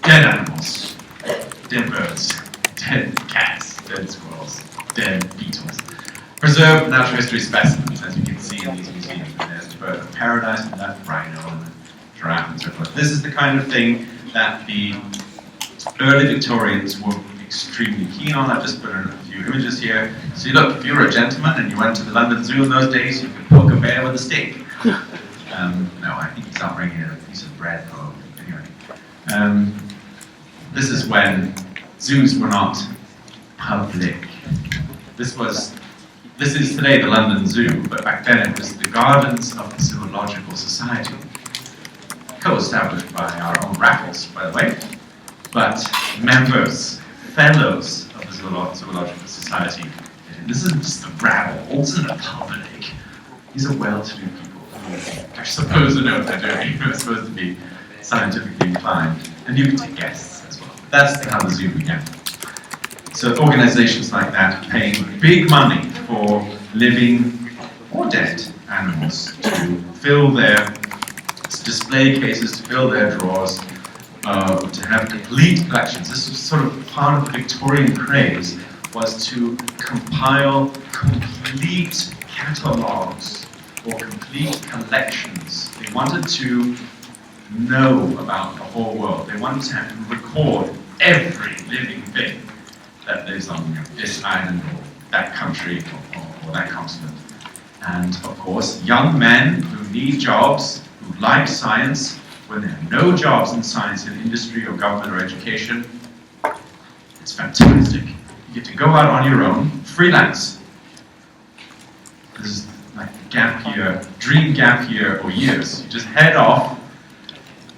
dead animals, dead birds, dead cats, dead squirrels, dead beetles. Preserved natural history specimens, as you can see in these museums. There's the bird of paradise, and that rhino, and the giraffe, and so forth. This is the kind of thing that the early Victorians were extremely keen on. I've just put in a few images here. So look, if you were a gentleman and you went to the London Zoo in those days, you could poke a bear with a stick. No, I think he's not bringing in a piece of bread. Oh, anyway. This is when zoos were not public. This is today the London Zoo, but back then it was the Gardens of the Zoological Society, co-established by our own Raffles, by the way, but members, fellows of the Zoological Society. This isn't just the rabble, also the public. These are well-to-do people who are supposed to know what they're doing, who are supposed to be scientifically inclined, and you can take guests as well. That's how the zoo began. So organizations like that paying big money for living or dead animals to fill their display cases, to fill their drawers, to have complete collections. This was sort of part of the Victorian craze, was to compile complete catalogs or complete collections. They wanted to know about the whole world. They wanted to record every living thing that lives on this island or that country or that continent. And of course, young men who need jobs, who like science, when there are no jobs in science in industry or government or education, It's fantastic. You get to go out on your own, freelance. This is like gap year, dream gap year or years. You just head off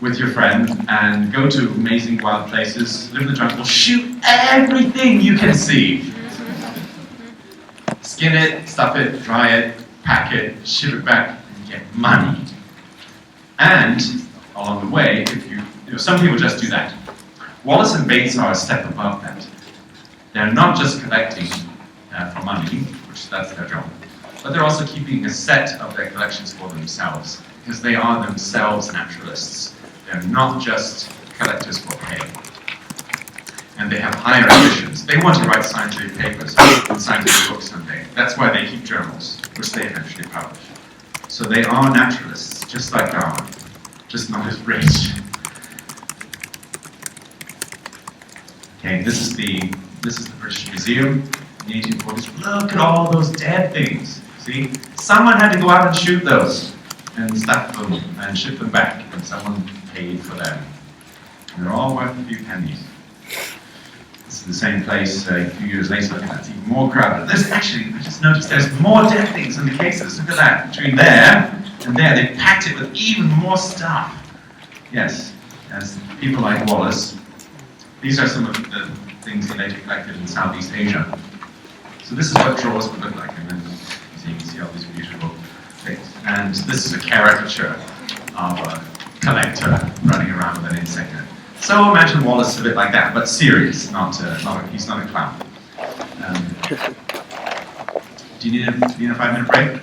with your friend and go to amazing wild places, live in the jungle, shoot everything you can see. Skin it, stuff it, dry it, pack it, ship it back, and get money. And along the way, some people just do that. Wallace and Bates are a step above that. They're not just collecting for money, which that's their job, but they're also keeping a set of their collections for themselves, because they are themselves naturalists. They're not just collectors for pay. And they have higher ambitions. They want to write scientific papers and scientific books someday. That's why they keep journals, which they eventually publish. So they are naturalists, just like Darwin, just not as rich. Okay, this is the British Museum in the 1840s. Look at all those dead things. See, someone had to go out and shoot those and stuff them and ship them back, and someone paid for them. And they're all worth a few pennies. This is the same place a few years later. I think that's even more crowded. There's actually, I just noticed there's more dead things in the cases. Look at that. Between there and there, they packed it with even more stuff. Yes, as people like Wallace. These are some of the things he later collected in Southeast Asia. So this is what drawers would look like. And then you can see all these beautiful things. And this is a caricature of a collector running around with an insect. So imagine Wallace a bit like that, but serious, he's not a clown. Do you need a 5-minute break?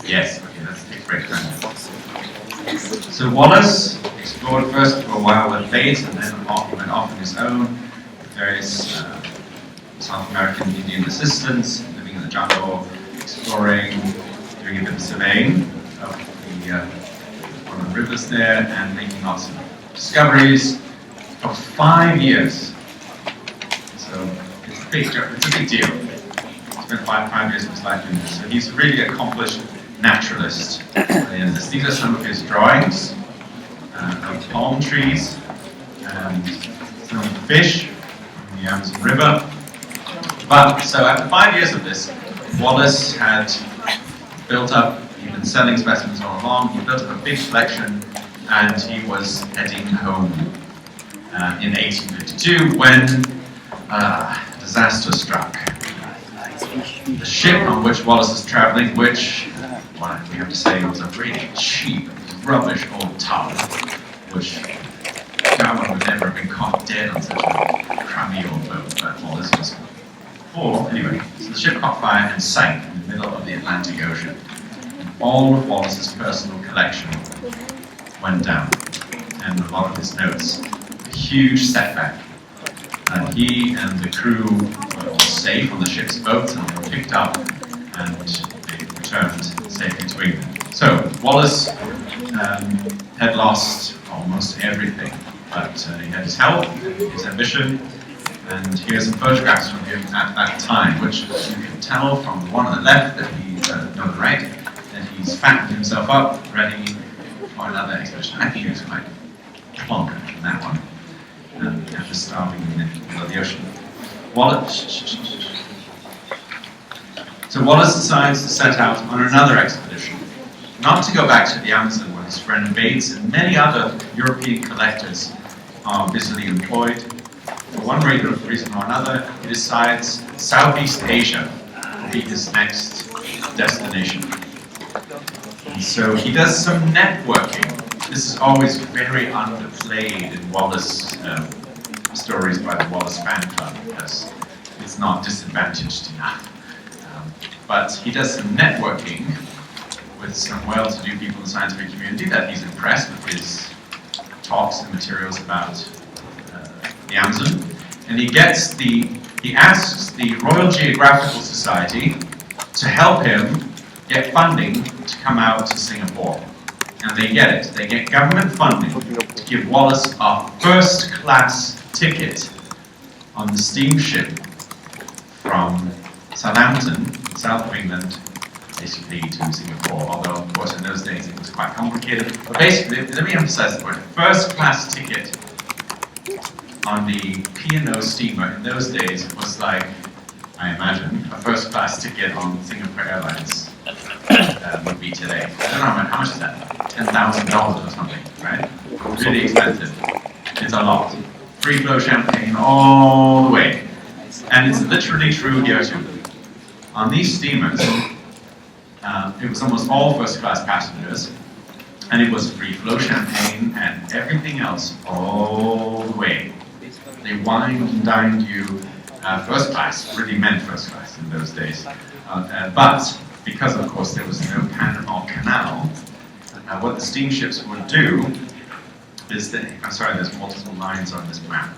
Yes, okay, let's take a break then. So Wallace explored first for a while with Bates, and then went off on his own with various South American Indian assistants, living in the jungle, exploring, doing a bit of surveying of one of the rivers there, and making lots of discoveries for 5 years. So it's a big deal. He spent five years of his life doing this. So he's a really accomplished naturalist in this. These are some of his drawings of palm trees and some fish from the Amazon River. But so after 5 years of this, Wallace had built up, he'd been selling specimens all along, he built up a big collection, and he was heading home in 1852 when disaster struck. The ship on which Wallace was traveling, which, well, we have to say, was a really cheap, rubbish old tub, which Darwin would never have been caught dead on such a crummy old boat, but Wallace was full. Anyway, so the ship caught fire and sank in the middle of the Atlantic Ocean. And all of Wallace's personal collection went down, and a lot of his notes. A huge setback. He and the crew were all safe on the ship's boat, and they were picked up, and they returned safely to England. So Wallace had lost almost everything, but he had his health, his ambition, and here's some photographs from him at that time, which you can tell from the one on the left that no, the right, that he's fattened himself up, ready for another expedition. I think he was quite plonker in that one, after starving in the middle of the ocean. So Wallace decides to set out on another expedition, not to go back to the Amazon where his friend Bates and many other European collectors are busily employed. For one reason or another, he decides Southeast Asia will be his next destination. And so he does some networking. This is always very underplayed in Wallace stories by the Wallace fan club because it's not disadvantaged enough. But he does some networking with some well-to-do people in the scientific community that he's impressed with his talks and materials about the Amazon. And he asks the Royal Geographical Society to help him get funding to come out to Singapore. And they get it. They get government funding to give Wallace a first-class ticket on the steamship from Southampton, south of England, basically to Singapore. Although, of course, in those days it was quite complicated. But basically, let me emphasize the word first-class ticket on the P&O steamer in those days was like, I imagine, a first class ticket on Singapore Airlines would be today. I don't know how much is that? $10,000 or something, right? Really expensive. It's a lot. Free flow champagne all the way. And it's literally true here too. On these steamers, it was almost all first class passengers, and it was free flow champagne and everything else all the way. They wined and dined you first class, really meant first class in those days. But because, of course, there was no Panama Canal, what the steamships would do is that, I'm sorry, there's multiple lines on this map.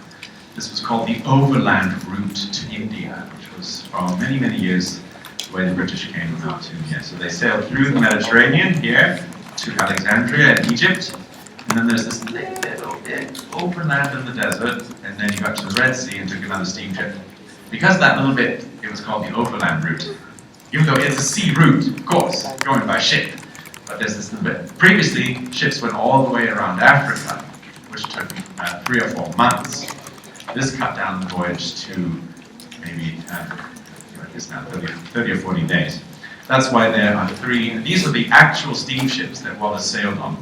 This was called the overland route to India, which was for many, many years the way the British came out to India. So they sailed through the Mediterranean here to Alexandria in Egypt, and then there's this little bit overland in the desert, and then you got to the Red Sea and took another steamship. Because of that little bit, it was called the overland route. Even though it's a sea route, of course, going by ship. But there's this little bit. Previously, ships went all the way around Africa, which took 3 or 4 months. This cut down the voyage to maybe, I guess now 30 or 40 days. That's why there are 3, these are the actual steamships that Wallace sailed on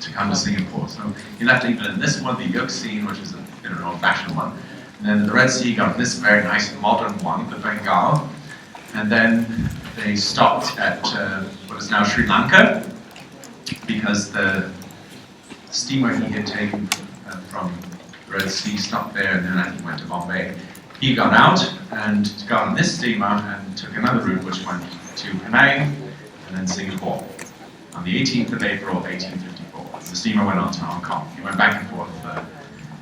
to come to Singapore. So he left England in this one, the Euxine, which is an old-fashioned one. And then the Red Sea got this very nice modern one, the Bengal. And then they stopped at what is now Sri Lanka, because the steamer he had taken from the Red Sea stopped there, and then I think went to Bombay. He got out and got on this steamer and took another route which went to Penang and then Singapore on the 18th of April, 1854. The steamer went on to Hong Kong. He went back and forth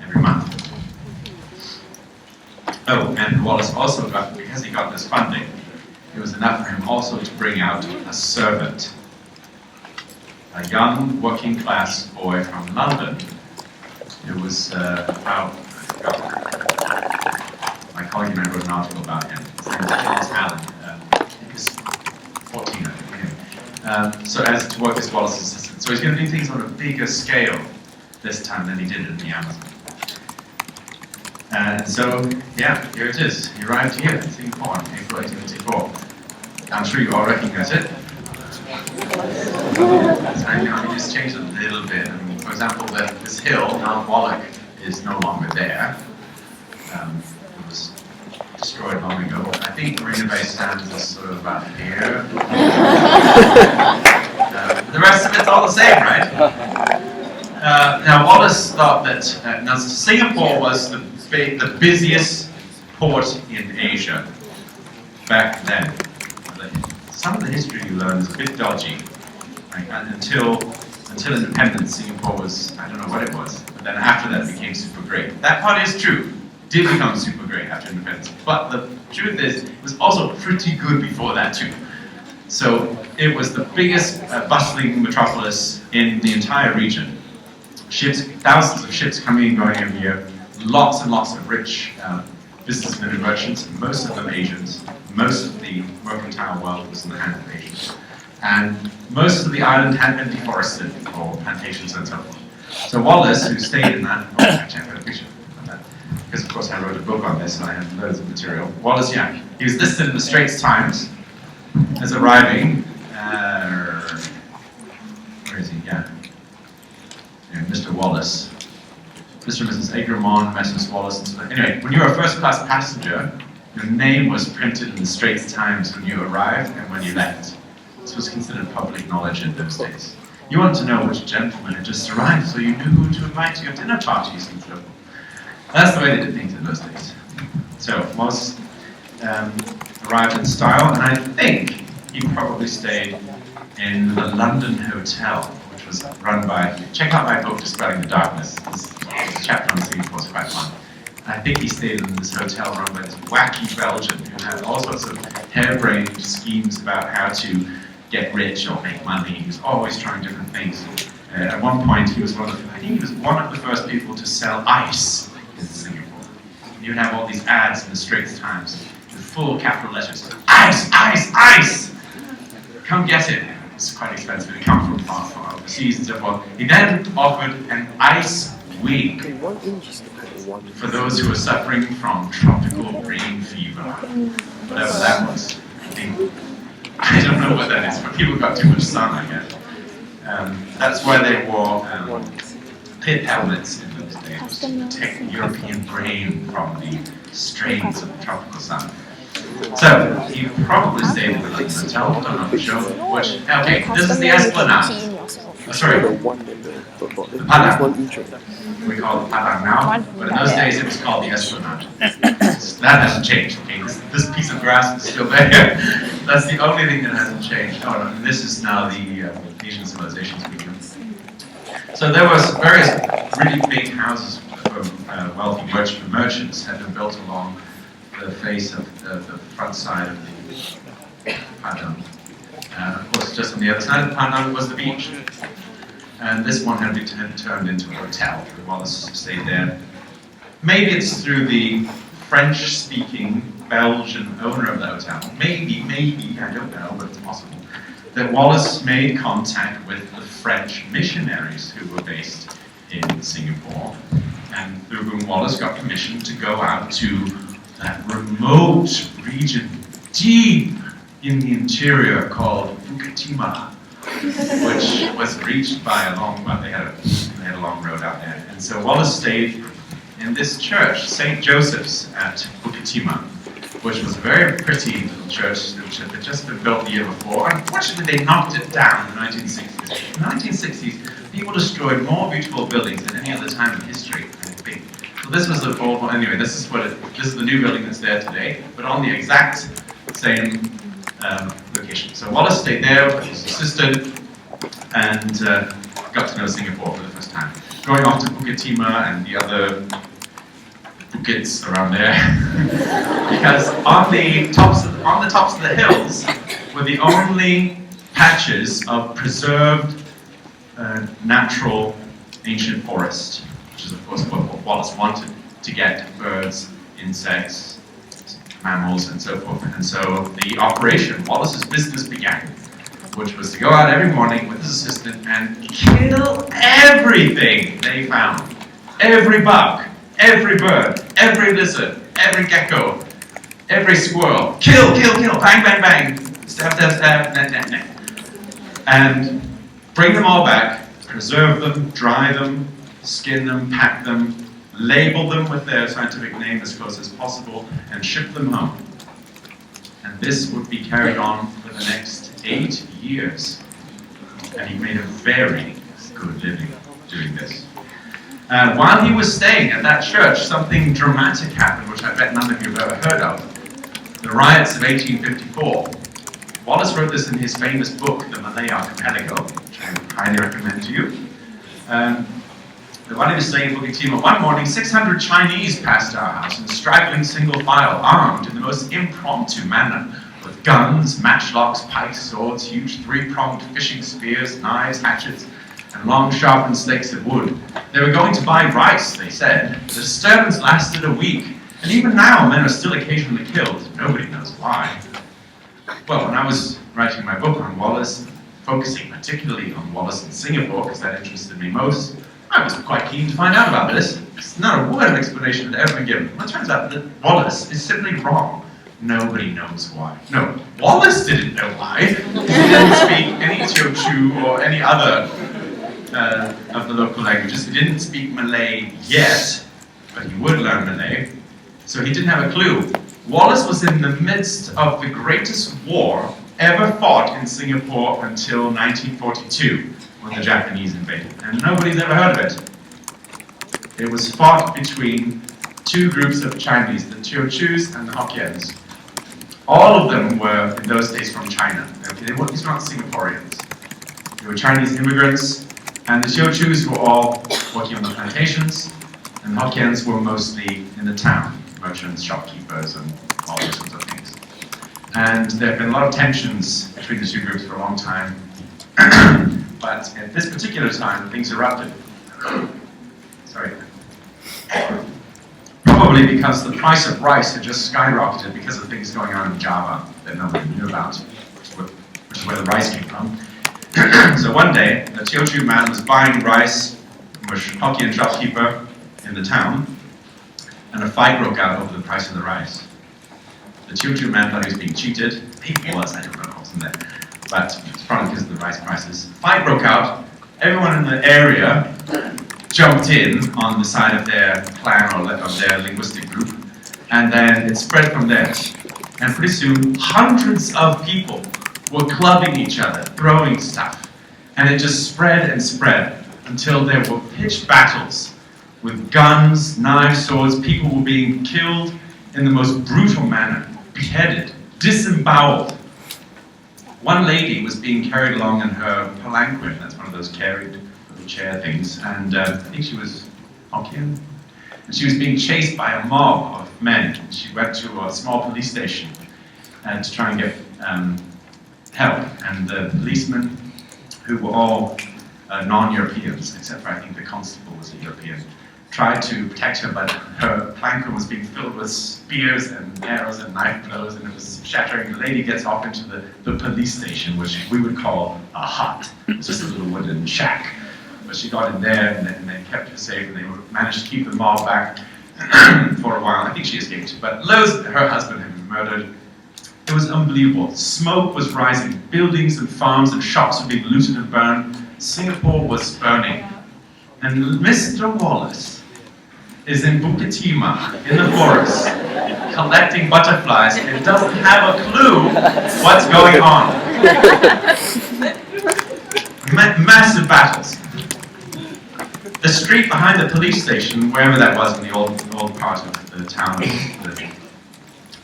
every month. Oh, and Wallace also got, because he got this funding, it was enough for him also to bring out a servant, a young working class boy from London who was about, my colleague and I wrote an article about him. His name was Charles Allen. He was 14, I think, anyway. So as to work as Wallace's assistant. So he's going to do things on a bigger scale this time than he did in the Amazon. And so, yeah, here it is. He arrived here in Singapore in April 1854. I'm sure you all recognize it. So, I mean, it's changed a little bit. I mean, for example, this hill, Mount Wallach, is no longer there. It was destroyed long ago. I think Marina Bay Sands is sort of about here. The rest of it's all the same, right? Now, Wallace thought that now Singapore was the busiest port in Asia back then. Some of the history you learn is a bit dodgy. Right? And until independence, Singapore was, I don't know what it was, but then after that it became super great. That part is true. It did become super great after independence. But the truth is, it was also pretty good before that too. So it was the biggest bustling metropolis in the entire region. Ships, thousands of ships coming and going every year. Lots and lots of rich businessmen and merchants, most of them Asians. Most of the mercantile wealth was in the hands of Asians. And most of the island had been deforested for plantations and so forth. So Wallace, who stayed in that, oh, actually I've got a picture of that, because of course I wrote a book on this and I had loads of material. Wallace, yeah, he was listed in the Straits Times as arriving, where is he, yeah, Mr. Wallace. Mr. and Mrs. Egremont, Mrs. Wallace, and so on. Anyway, when you were a first-class passenger, your name was printed in the Straits Times when you arrived and when you left. This was considered public knowledge in those days. You wanted to know which gentleman had just arrived, so you knew who to invite to your dinner parties and so forth. That's the way they did things in those days. So, Wallace arrived in style, and I think he probably stayed in the London Hotel, which was run by, check out my book, Dispelling the Darkness. This chapter on Singapore is quite fun. I think he stayed in this hotel run by this wacky Belgian who had all sorts of harebrained schemes about how to get rich or make money. He was always trying different things. At one point, I think he was one of the first people to sell ice in Singapore. You have all these ads in the Straits Times with full capital letters. Ice, ice, ice! Come get it. It's quite expensive. It comes from far overseas and so forth. He then offered an ice week for those who are suffering from tropical brain fever, whatever that was. I don't know what that is, but people got too much sun, I guess. That's why they wore pit helmets in those days, to protect the European brain from the strains of the tropical sun. So, he probably stayed in the London Hotel, don't know for sure. Which, okay, this is the Esplanade. Oh, sorry, the Padang. We call it Padang now, but in those days it was called the Esplanade. That hasn't changed, okay? This piece of grass is still there. That's the only thing that hasn't changed. Oh, no, and this is now the Asian Civilizations Museum. So there was various really big houses for wealthy merchants had been built along the face of the front side of the Padang. Of course, just on the other side of the Padang was the beach. And this one had been turned into a hotel. Wallace stayed there. Maybe it's through the French-speaking Belgian owner of the hotel. Maybe, I don't know, but it's possible. That Wallace made contact with the French missionaries who were based in Singapore, and through whom Wallace got permission to go out to that remote region deep in the interior called Bukit Timah, which was reached by a long, well, they had a long road out there. And so Wallace stayed in this church, St. Joseph's at Bukit Timah, which was a very pretty little church which had just been built the year before. Unfortunately, they knocked it down in the 1960s. In the 1960s, people destroyed more beautiful buildings than any other time in history, I think. So this was the old one. Anyway, this is the new building that's there today, but on the exact same location. So Wallace stayed there with his assistant and got to know Singapore for the first time. Going off to Bukit Timah and the other Bukits around there, because on the tops of the hills were the only patches of preserved natural ancient forest, which is of course what Wallace wanted to get: birds, insects, mammals, and so forth. And so the operation, Wallace's business began, which was to go out every morning with his assistant and kill everything they found. Every bug, every bird, every lizard, every gecko, every squirrel. Kill, bang, bang, bang, stab, net. And bring them all back, preserve them, dry them, skin them, pack them, label them with their scientific name as close as possible, and ship them home. And this would be carried on for the next 8 years. And he made a very good living doing this. While he was staying at that church, something dramatic happened, which I bet none of you have ever heard of. The riots of 1854. Wallace wrote this in his famous book, The Malay Archipelago, which I highly recommend to you. While he was staying in Bukit Timah, one morning 600 Chinese passed our house in straggling single file, armed in the most impromptu manner, with guns, matchlocks, pikes, swords, huge three-pronged fishing spears, knives, hatchets, and long sharpened stakes of wood. They were going to buy rice, they said. The disturbance lasted a week, and even now men are still occasionally killed. Nobody knows why. Well, when I was writing my book on Wallace, focusing particularly on Wallace in Singapore, because that interested me most, I was quite keen to find out about this. Not a word of explanation had ever been given. Well, it turns out that Wallace is simply wrong. Nobody knows why. No, Wallace didn't know why. He didn't speak any Teochew or any other of the local languages. He didn't speak Malay yet, but he would learn Malay. So he didn't have a clue. Wallace was in the midst of the greatest war ever fought in Singapore until 1942, when the Japanese invaded. And nobody's ever heard of it. It was fought between two groups of Chinese, the Teochews and the Hokkiens. All of them were, in those days, from China. These were not Singaporeans. They were Chinese immigrants, and the Teochews were all working on the plantations, and the Hokkiens were mostly in the town, merchants, shopkeepers, and all those sorts of things. And there have been a lot of tensions between the two groups for a long time. But at this particular time, things erupted. Sorry. Probably because the price of rice had just skyrocketed because of things going on in Java that nobody knew about, which is where the rice came from. So one day, a Teochew man was buying rice Hokkien shopkeeper in the town, and a fight broke out over the price of the rice. The Teochew man thought he was being cheated. He was, I don't know what's in there. But it's probably because of the rice prices. Fight broke out. Everyone in the area jumped in on the side of their clan or of their linguistic group, and then it spread from there. And pretty soon, hundreds of people were clubbing each other, throwing stuff. And it just spread and spread until there were pitched battles with guns, knives, swords. People were being killed in the most brutal manner, beheaded, disemboweled. One lady was being carried along in her palanquin, that's one of those carried little chair things, and I think she was Hokkien. And she was being chased by a mob of men. She went to a small police station to try and get help, and the policemen, who were all non-Europeans, except for I think the constable was a European, tried to protect her, but her palanquin was being filled with spears and arrows and knife blows, and it was shattering. The lady gets off into the police station, which we would call a hut. It's just a little wooden shack. But she got in there, and they kept her safe, and they managed to keep the mob back for a while. I think she escaped, but her husband had been murdered. It was unbelievable. Smoke was rising. Buildings and farms and shops were being looted and burned. Singapore was burning. And Mr. Wallace is in Bukitima, in the forest, collecting butterflies and doesn't have a clue what's going on. Massive battles. The street behind the police station, wherever that was in the old part of the town, the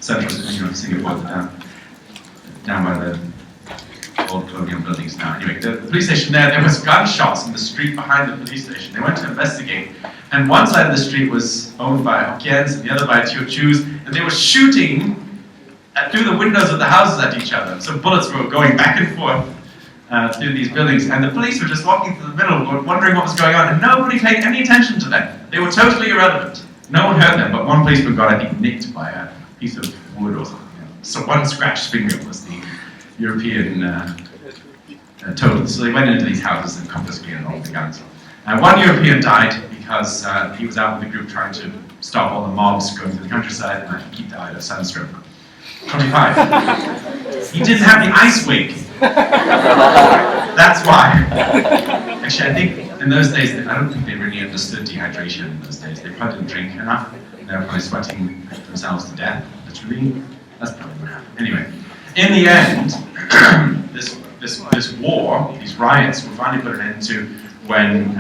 central Singapore, down by the old colonial buildings now. Anyway, the police station there was gunshots in the street behind the police station. They went to investigate, and one side of the street was owned by Hokkiens and the other by Teochews, and they were shooting through the windows of the houses at each other. So bullets were going back and forth through these buildings, and the police were just walking through the middle, wondering what was going on, and nobody paid any attention to them. They were totally irrelevant. No one heard them, but one policeman got, I think, nicked by a piece of wood or something. So one scratched finger was the European total. So they went into these houses and confiscated all the guns. One European died because he was out with the group trying to stop all the mobs going to the countryside, and I think he died of sunstroke. 25. He didn't have the ice wig. That's why. Actually, I think in those days, I don't think they really understood dehydration in those days. They probably didn't drink enough. They were probably sweating themselves to death, literally. That's probably what happened. Anyway, in the end, this war, these riots, were finally put an end to when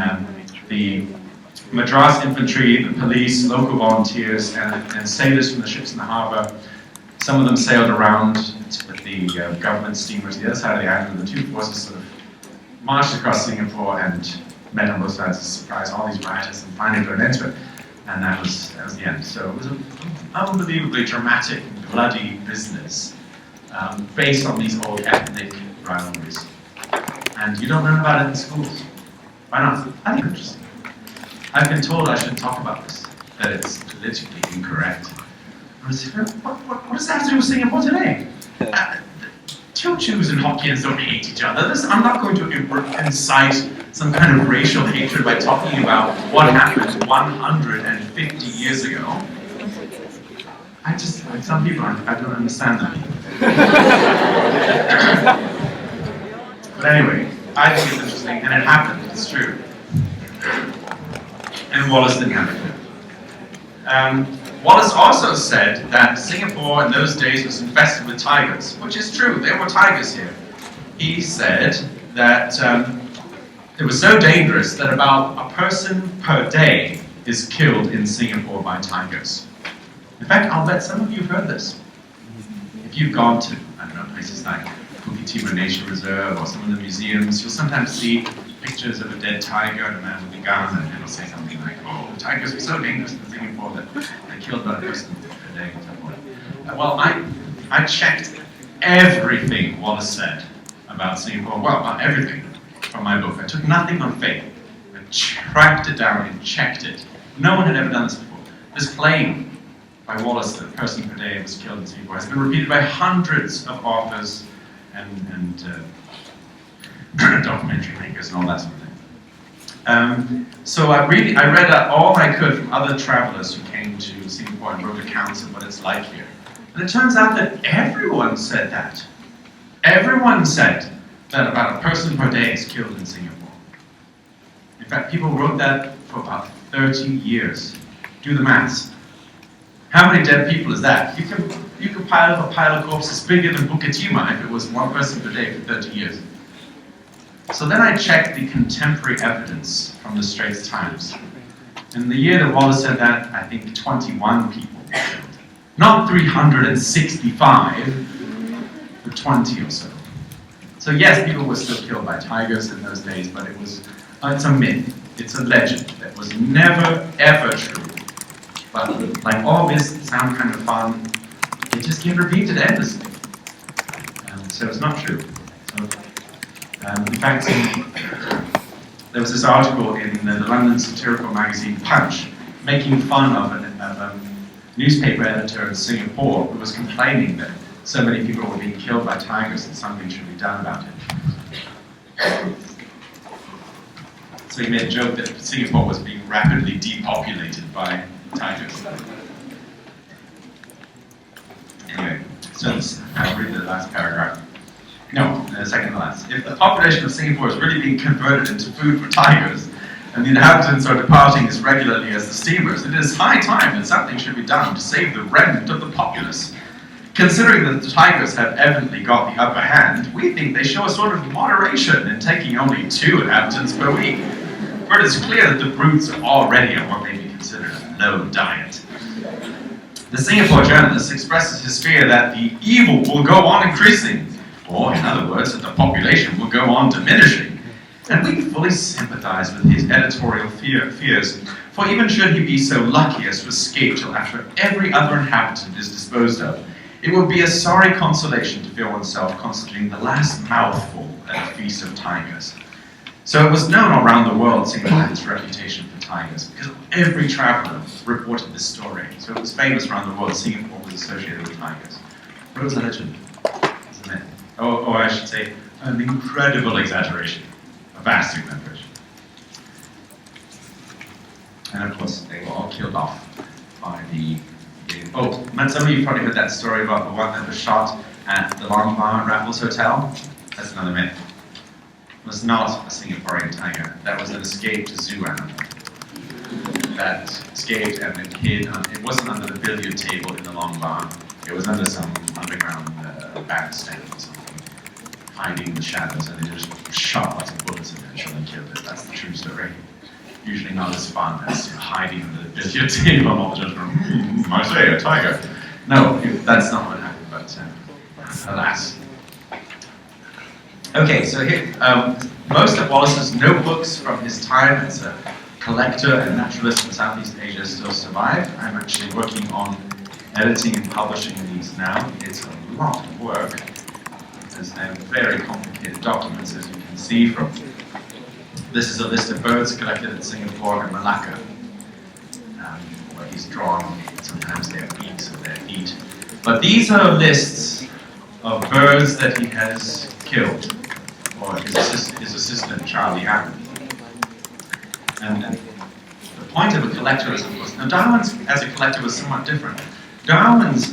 the Madras infantry, the police, local volunteers, and sailors from the ships in the harbour, some of them sailed around with the government steamers the other side of the island, and the two forces sort of marched across Singapore and met on both sides to surprise all these rioters and finally put an end to it. And that was the end. So it was an unbelievably dramatic, bloody business based on these old ethnic rivalries. And you don't learn about it in schools. Why not? I think it's interesting. I've been told I shouldn't talk about this, that it's politically incorrect. I was like, what does that have to do with Singapore today? Teochews and Hokkiens don't hate each other. I'm not going to incite some kind of racial hatred by talking about what happened 150 years ago. Like some people, I don't understand that. But anyway, I think it's interesting, and it happened, it's true. And Wallace didn't have it. Wallace also said that Singapore in those days was infested with tigers, which is true, there were tigers here. He said that it was so dangerous that about a person per day is killed in Singapore by tigers. In fact, I'll bet some of you have heard this. If you've gone to, I don't know, places like Bukit Nature Reserve or some of the museums, you'll sometimes see pictures of a dead tiger and a man with a gun, and it'll say something like, oh, the tigers are so dangerous in Singapore that they killed about a person per day and so forth. Well, I checked everything Wallace said about Singapore. Well, not everything from my book. I took nothing on faith. I tracked it down and checked it. No one had ever done this before. This claim by Wallace that a person per day was killed in Singapore has been repeated by hundreds of authors and documentary makers and all that sort of thing. So I read all I could from other travelers who came to Singapore and wrote accounts of what it's like here. And it turns out that everyone said that. Everyone said that about a person per day is killed in Singapore. In fact, people wrote that for about 30 years. Do the maths. How many dead people is that? You can pile up a pile of corpses bigger than Bukit Timah if it was one person per day for 30 years. So then I checked the contemporary evidence from the Straits Times. In the year that Wallace said that, I think 21 people were killed. Not 365, but 20 or so. So yes, people were still killed by tigers in those days, but it's a myth, it's a legend that was never ever true. But like all myths sound kind of fun, they just get repeated endlessly. So it's not true. So, in fact, there was this article in the London satirical magazine Punch making fun of a newspaper editor in Singapore who was complaining that so many people were being killed by tigers and something should be done about it. So he made a joke that Singapore was being rapidly depopulated by tigers. Anyway, so I'll read the last paragraph. No, the second to last. If the population of Singapore is really being converted into food for tigers, and the inhabitants are departing as regularly as the steamers, it is high time that something should be done to save the remnant of the populace. Considering that the tigers have evidently got the upper hand, we think they show a sort of moderation in taking only 2 inhabitants per week. For it is clear that the brutes are already on what may be considered a low diet. The Singapore journalist expresses his fear that the evil will go on increasing, or in other words, that the population will go on diminishing. And we fully sympathize with his editorial fears, for even should he be so lucky as to escape till after every other inhabitant is disposed of, it would be a sorry consolation to feel oneself constituting the last mouthful at a feast of tigers. So it was known around the world, Singapore had its reputation for tigers, because every traveller reported this story. So it was famous around the world, Singapore was associated with tigers. But it was a legend, isn't it? Or I should say, an incredible exaggeration, a vast exaggeration. And of course, they were all killed off by some of you probably heard that story about the one that was shot at the Long Bar Raffles Hotel. That's another myth. It was not a Singaporean tiger. That was an escaped zoo animal that escaped and it hid. It wasn't under the billiard table in the Long Bar. It was under some underground bandstand or something, hiding in the shadows, and they just shot lots of bullets at it until they killed it. That's the true story. Usually not as fun as hiding under the billiard table and all the judges going, I say, a tiger. No, that's not what happened, but alas. Okay, so here, most of Wallace's notebooks from his time as a collector and naturalist in Southeast Asia still survive. I'm actually working on editing and publishing these now. It's a lot of work, because they're very complicated documents, as you can see from. This is a list of birds collected in Singapore and Malacca, where he's drawn, sometimes their beaks or their feet. But these are lists of birds that he has killed, or his assistant, Charlie Hammond. And the point of a collector is, of course, now Darwin's, as a collector, was somewhat different. Darwin's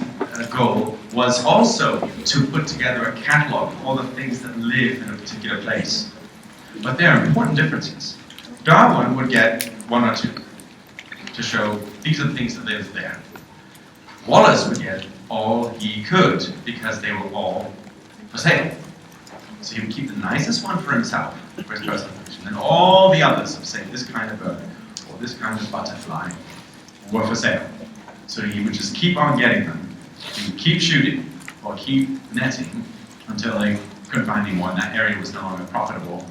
goal was also to put together a catalogue of all the things that live in a particular place. But there are important differences. Darwin would get 1 or 2 to show these are the things that live there. Wallace would get all he could because they were all for sale. So he would keep the nicest one for himself, for his personal collection, and all the others of, say, this kind of bird or this kind of butterfly were for sale. So he would just keep on getting them. He would keep shooting or keep netting until they couldn't find any more, and that area was no longer profitable.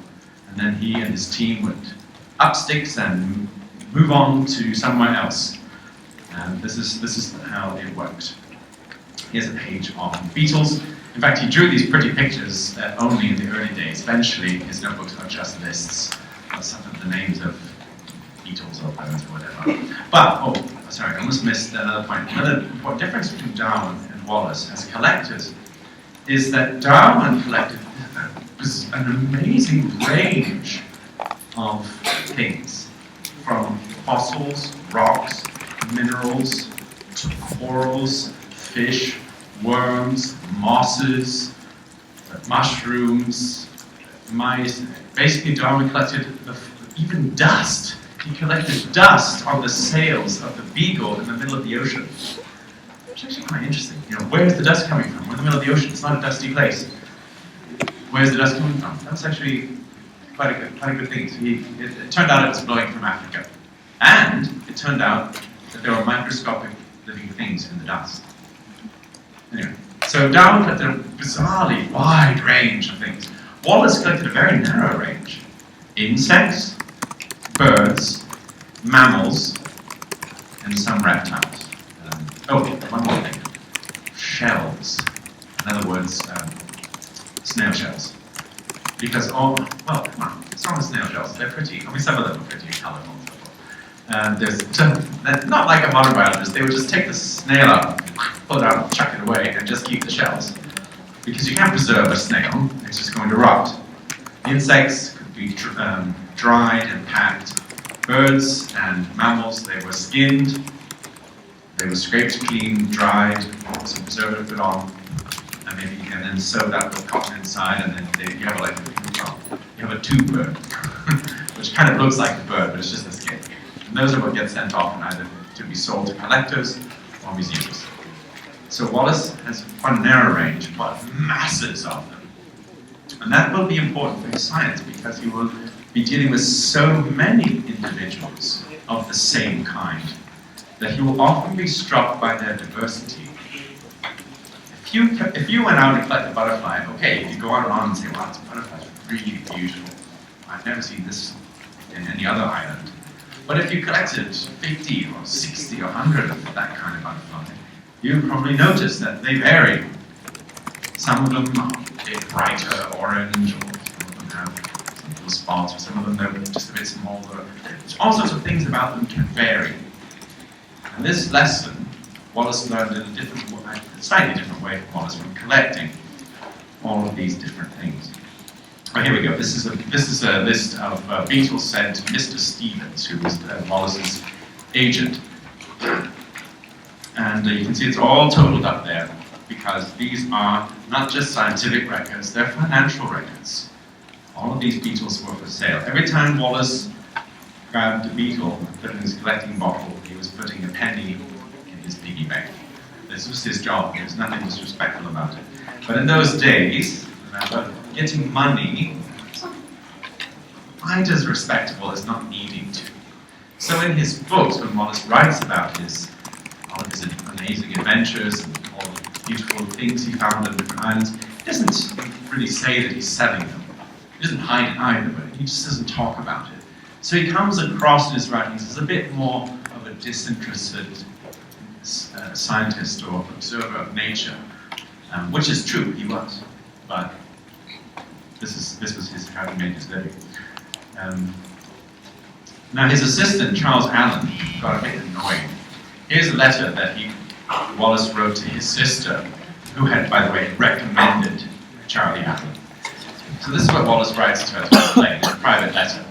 And then he and his team would up sticks and move on to somewhere else. And this is how it worked. Here's a page on beetles. In fact, he drew these pretty pictures only in the early days. Eventually, his notebooks are just lists of some of the names of beetles or birds or whatever. But, sorry, I almost missed another point. Another important difference between Darwin and Wallace as collectors is that Darwin collected an amazing range of things, from fossils, rocks, minerals, to corals, fish, worms, mosses, mushrooms, mice. Basically, Darwin collected even dust. He collected dust on the sails of the Beagle in the middle of the ocean. Which is actually quite interesting. You know, where's the dust coming from? We're in the middle of the ocean. It's not a dusty place. Where's the dust coming from? That's actually quite a good thing. So it turned out it was blowing from Africa. And it turned out that there were microscopic living things in the dust. Anyway, so Darwin collected a bizarrely wide range of things. Wallace collected a very narrow range. Insects, birds, mammals, and some reptiles. One more thing. Shells. In other words, snail shells. Because it's not the snail shells, they're pretty. I mean, some of them are pretty colorful. They're not like a modern biologist, they would just take the snail out, pull it out, chuck it away, and just keep the shells. Because you can't preserve a snail, it's just going to rot. Insects could be dried and packed. Birds and mammals, they were skinned, they were scraped clean, dried, some preservative put on, and then sewed up with cotton inside, and then you have a tube bird, which kind of looks like a bird, but it's just a skin. And those are what get sent off and either to be sold to collectors or museums. So Wallace has quite a narrow range, but masses of them. And that will be important for his science because he will be dealing with so many individuals of the same kind that he will often be struck by their diversity. If you went out and collected a butterfly, okay, you go out and say, wow, this butterfly's really beautiful. I've never seen this in any other island. But if you collected 50 or 60 or 100 of that kind of butterfly, you probably notice that they vary. Some of them are a bit brighter orange, or some of them have some little spots, or some of them are just a bit smaller. All sorts of things about them can vary. And this lesson, Wallace learned in a slightly different way from Wallace from collecting all of these different things. Oh, here we go. This is a list of beetles sent to Mr. Stevens, who was Wallace's agent. And you can see it's all totaled up there because these are not just scientific records, they're financial records. All of these beetles were for sale. Every time Wallace grabbed a beetle and put it in his collecting bottle, he was putting a penny in his piggy bank. This was his job. There was nothing disrespectful about it. But in those days, remember, getting money wasn't quite as respectable as not needing to. So in his books, when Wallace writes about all of his amazing adventures and all the beautiful things he found on different islands, he doesn't really say that he's selling them. He doesn't hide it either, but he just doesn't talk about it. So he comes across in his writings as a bit more of a disinterested scientist or observer of nature, which is true, he was. But this was how he made his living. Now his assistant, Charles Allen, got a bit annoying. Here's a letter that Wallace wrote to his sister, who had, by the way, recommended Charlie Allen. So this is what Wallace writes to her to explain in a private letter.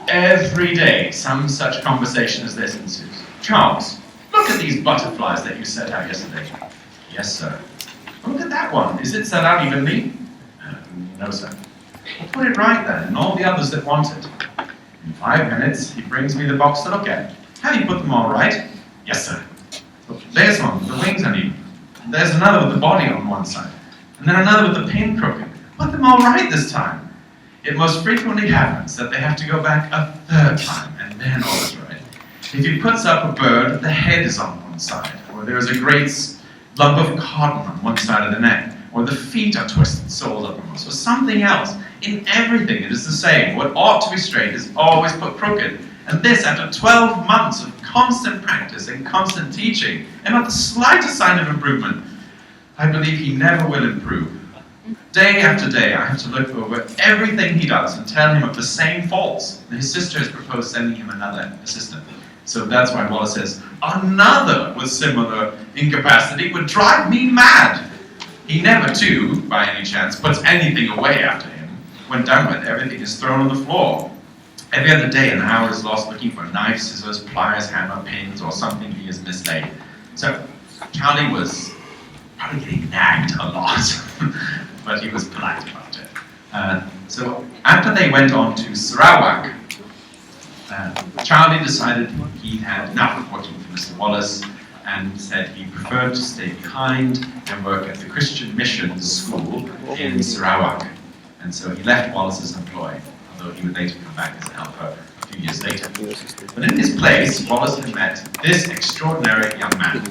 Every day, some such conversation as this ensues. Charles, look at these butterflies that you set out yesterday. Yes, sir. Look at that one. Is it set out evenly? No, sir. Well, put it right then, and all the others that want it. In 5 minutes, he brings me the box to look at. Have you put them all right? Yes, sir. Look, there's one with the wings uneven. There's another with the body on one side. And then another with the pin crooked. Put them all right this time. It most frequently happens that they have to go back a third time, and then all is right. If he puts up a bird, the head is on one side, or there is a great lump of cotton on one side of the neck, or the feet are twisted, soles uppermost, or something else. In everything it is the same. What ought to be straight is always put crooked. And this after 12 months of constant practice and constant teaching, and not the slightest sign of improvement. I believe he never will improve. Day after day, I have to look over everything he does and tell him of the same faults. And his sister has proposed sending him another assistant. So that's why Wallace says, another with similar incapacity would drive me mad. He never, too, by any chance, puts anything away after him. When done with, everything is thrown on the floor. Every other day, an hour is lost looking for knives, scissors, pliers, hammer, pins, or something he has mislaid. So Charlie was probably getting nagged a lot, but he was polite about it. So after they went on to Sarawak, Charlie decided he had enough of working for Mr. Wallace and said he preferred to stay behind and work at the Christian Missions School in Sarawak. And so he left Wallace's employ, although he would later come back as a helper a few years later. But in his place, Wallace had met this extraordinary young man,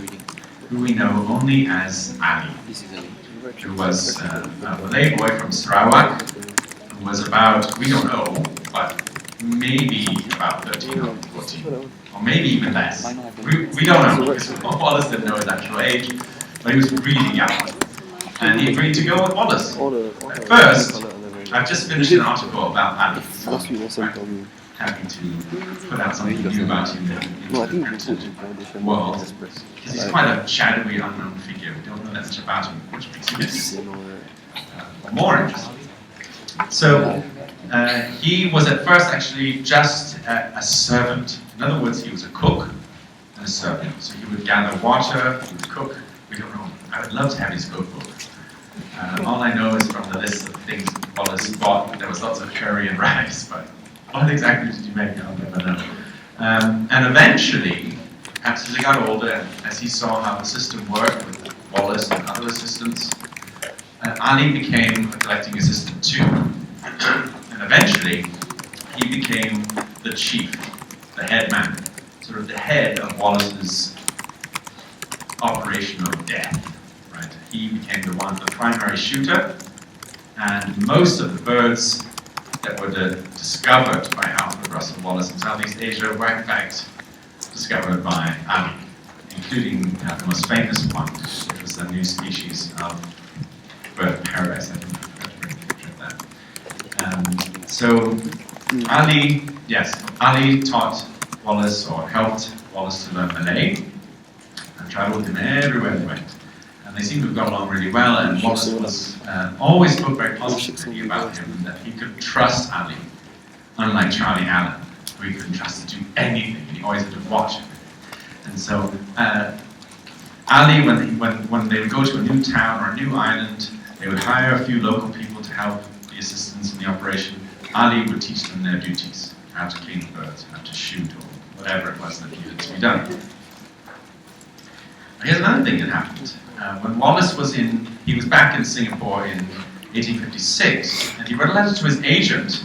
who we know only as Ali, who was a Malay boy from Sarawak, who was about, we don't know, but maybe about 13 or 14, or maybe even less. We don't know, because Wallace didn't know his actual age, but he was really young. And he agreed to go with Wallace. At first, I've just finished an article about Ali. So I'm happy to put out something new about him in the printed world. Because he's quite a shadowy, unknown figure. We don't know that much about him, which makes him more interesting. So, he was at first actually just a servant. In other words, he was a cook and a servant. So he would gather water, he would cook. We don't know. I would love to have his cookbook. All I know is from the list of things Wallace bought, there was lots of curry and rice, but what exactly did you make? I'll never know. And eventually, perhaps as he got older, as he saw how the system worked with Wallace and other assistants, Ali became a collecting assistant too. And eventually, he became the chief, the head man, sort of the head of Wallace's operation of death. Right? He became the primary shooter, and most of the birds that were discovered by Alfred Russel Wallace in Southeast Asia were in fact discovered by Ali, including the most famous one, which was a new species of bird paradise. I think I've got to bring a picture of that. So Ali taught Wallace, or helped Wallace to learn Malay, and traveled with him everywhere he went. And they seemed to have got along really well, and Wallace was always spoke very positively about him, that he could trust Ali, unlike Charlie Allen, who he couldn't trust to do anything, and he always had to watch him. And so Ali, when they would go to a new town or a new island, they would hire a few local people to help the assistants in the operation. Ali would teach them their duties, how to clean the birds, how to shoot, or whatever it was that needed to be done. Here's another thing that happened. When Wallace he was back in Singapore in 1856, and he wrote a letter to his agent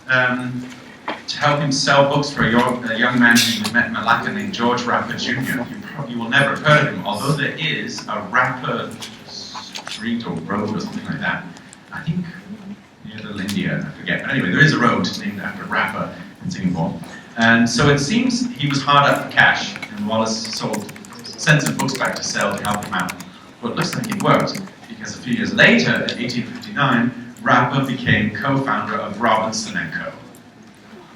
to help him sell books for a young man he met in Malacca named George Rapper Jr. You probably will never have heard of him, although there is a Rapper street or road or something like that. I think near Little India, I forget. But anyway, there is a road named after Rapper in Singapore. And so it seems he was hard up for cash, and Wallace sent some books back to sell to help him out. Well, it looks like it worked, because a few years later, in 1859, Rapper became co-founder of Robinson & Co.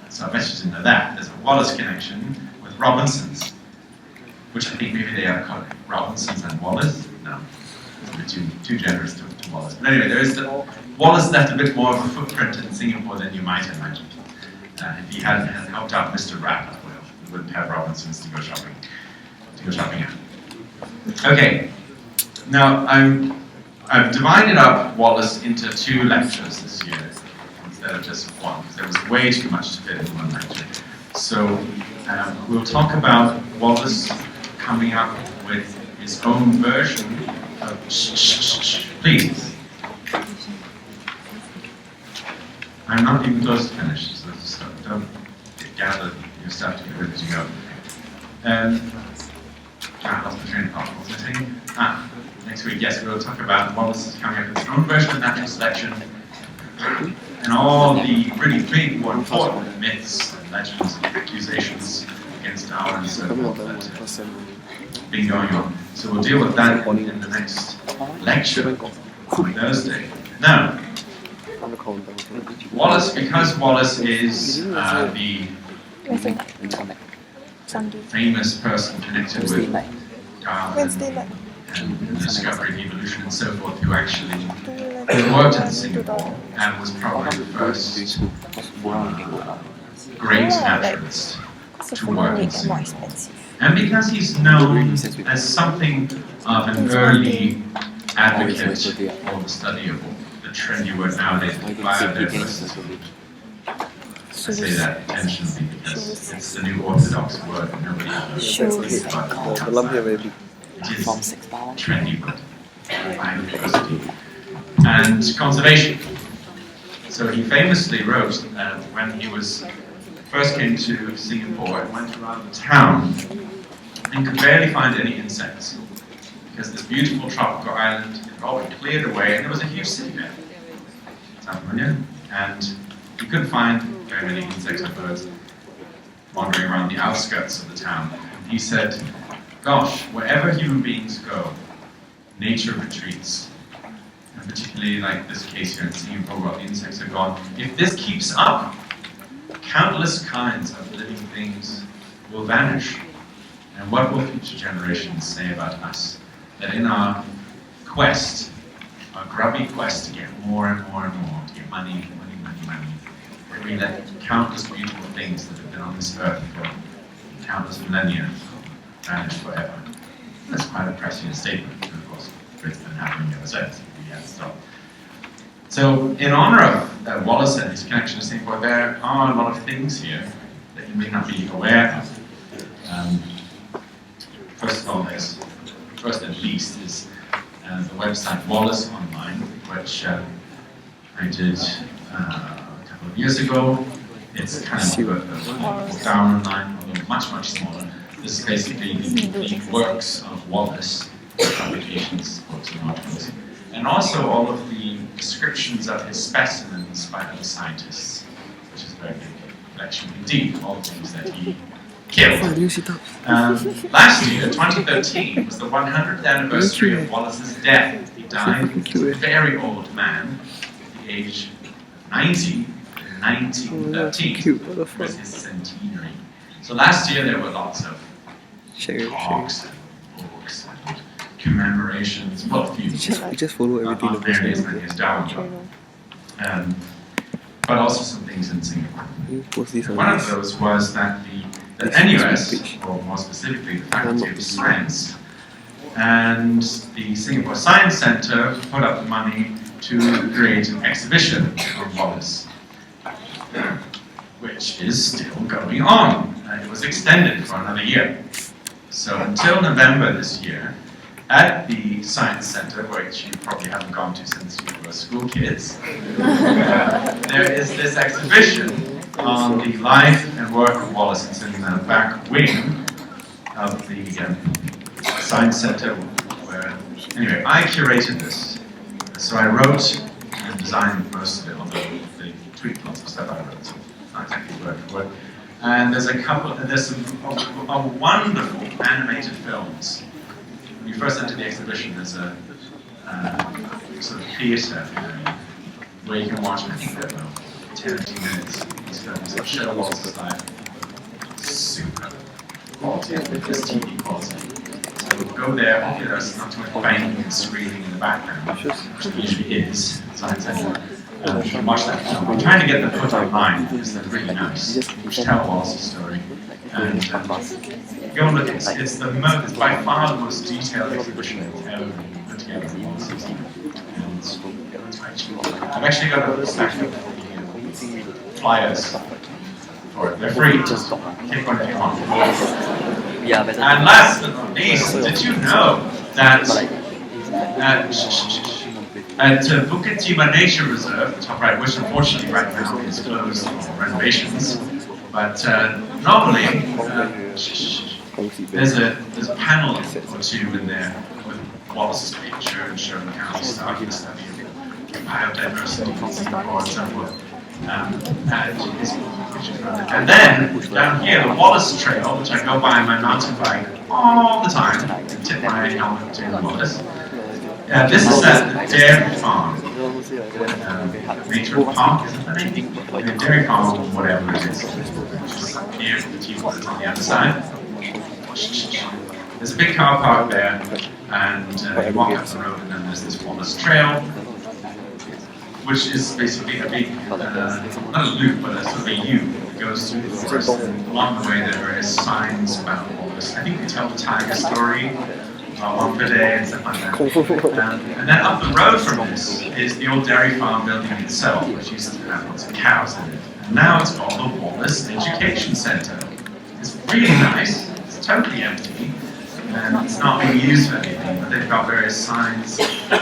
So I bet you didn't know that. There's a Wallace connection with Robinsons, which I think maybe they are called Robinsons and Wallace. No, it's a bit too generous to Wallace. But anyway, Wallace left a bit more of a footprint in Singapore than you might imagine. If he hadn't helped out Mr. Rapper, well, we wouldn't have Robinsons to go shopping at. Okay, now I've divided up Wallace into 2 lectures this year instead of just one, because there was way too much to fit in one lecture. So we'll talk about Wallace coming up with his own version of please. I'm not even close to finished, so don't gather your stuff to get ready to go. I lost my train of thought. What was I saying? Next week, yes, we'll talk about Wallace is coming up with his own version of natural selection and all the really big, more important myths and legends and accusations against Darwin and so forth that have been going on. So we'll deal with that in the next lecture on Thursday. Now, Wallace, because Wallace is the famous person connected with Darwin and the discovery of evolution and so forth, who actually worked in Singapore and was probably the first great naturalist to work in Singapore. And because he's known as something of an early advocate for the study of the trendy word nowadays, biodiversity. I say that intentionally because it's the new orthodox word and nobody knows about it. It is trendy word, biodiversity and conservation. So he famously wrote when he first came to Singapore and went around the town and could barely find any insects because this beautiful tropical island had all been cleared away and there was a huge city there, and he couldn't find very many insects or birds wandering around the outskirts of the town. And he said, gosh, wherever human beings go, nature retreats. And particularly like this case here in Singapore where the insects are gone. If this keeps up, countless kinds of living things will vanish. And what will future generations say about us? That in our quest, our grubby quest to get more and more and more, to get money, that we let countless beautiful things that have been on this earth for countless millennia vanish forever. That's quite a prescient statement, and of course, it's been happening ever since. We have to stop. So, in honor of Wallace and his connection to Singapore, there are a lot of things here that you may not be aware of. First of all, first at least is the website Wallace Online, which I did a couple of years ago. It's kind of a Darwin line, although much, much smaller. This is basically the works of Wallace, publications, books and articles, and also all of the descriptions of his specimens by other scientists, which is a very big collection indeed, all the things that he killed. Last year, 2013, was the 100th anniversary of Wallace's death. He died a very old man at the age of 90 in 1913. It was his centenary. So last year there were lots of talks and books and commemorations, well, a few. Just follow everything. Not nearly as many as Darwin, but also some things in Singapore. One of those was that the NUS, or more specifically the Faculty of Science, and the Singapore Science Centre put up the money to create an exhibition of Wallace, which is still going on. It was extended for another year. So until November this year, at the Science Centre, which you probably haven't gone to since you were school kids, there is this exhibition on the life and work of Wallace. It's in the back wing of the Science Centre. Anyway, I curated this. So I wrote and designed most of it, although they tweaked lots of stuff I wrote, so not exactly word for word. And there's some wonderful animated films. When you first enter the exhibition, there's a sort of theatre area where you can watch, I think, 10 or 15 minutes. These films that show Wallace's life. Super quality, just TV quality. So go there, hopefully there's not too much banging and screaming in the background, which there usually is. Science Centre. You can watch that film. I'm trying to get them put online because they're really nice, which tell Wallace's story. And go and look, it's by far the most detailed exhibition ever put together for Wallace's. I've actually got a stack of flyers for it. They're free, just take one if you want. And last but not least, did you know that at Bukit Timah Nature Reserve, the top right, which unfortunately right now is closed for renovations, but normally there's a panel or two in there with Wallace's picture and showing how he started studying biodiversity in Singapore and so forth. And then down here, the Wallace Trail, which I go by on my mountain bike all the time, and tip my helmet to Wallace. This is at the dairy farm. Nature Park, isn't it? The dairy farm, whatever it is. Near the tea woods on the other side. There's a big car park there, and you walk up the road, and then there's this Wallace Trail. which is basically a big, not a loop, but a sort of a U that goes through the forest. And along the way, there are various signs about wallace. I think we tell the tiger story, one per day and stuff like that. And then up the road from this is the old dairy farm building itself, which used to have lots of cows in it. And now it's called the Wallace Education Center. It's really nice. It's totally empty. And it's not being used for anything, but they've got various signs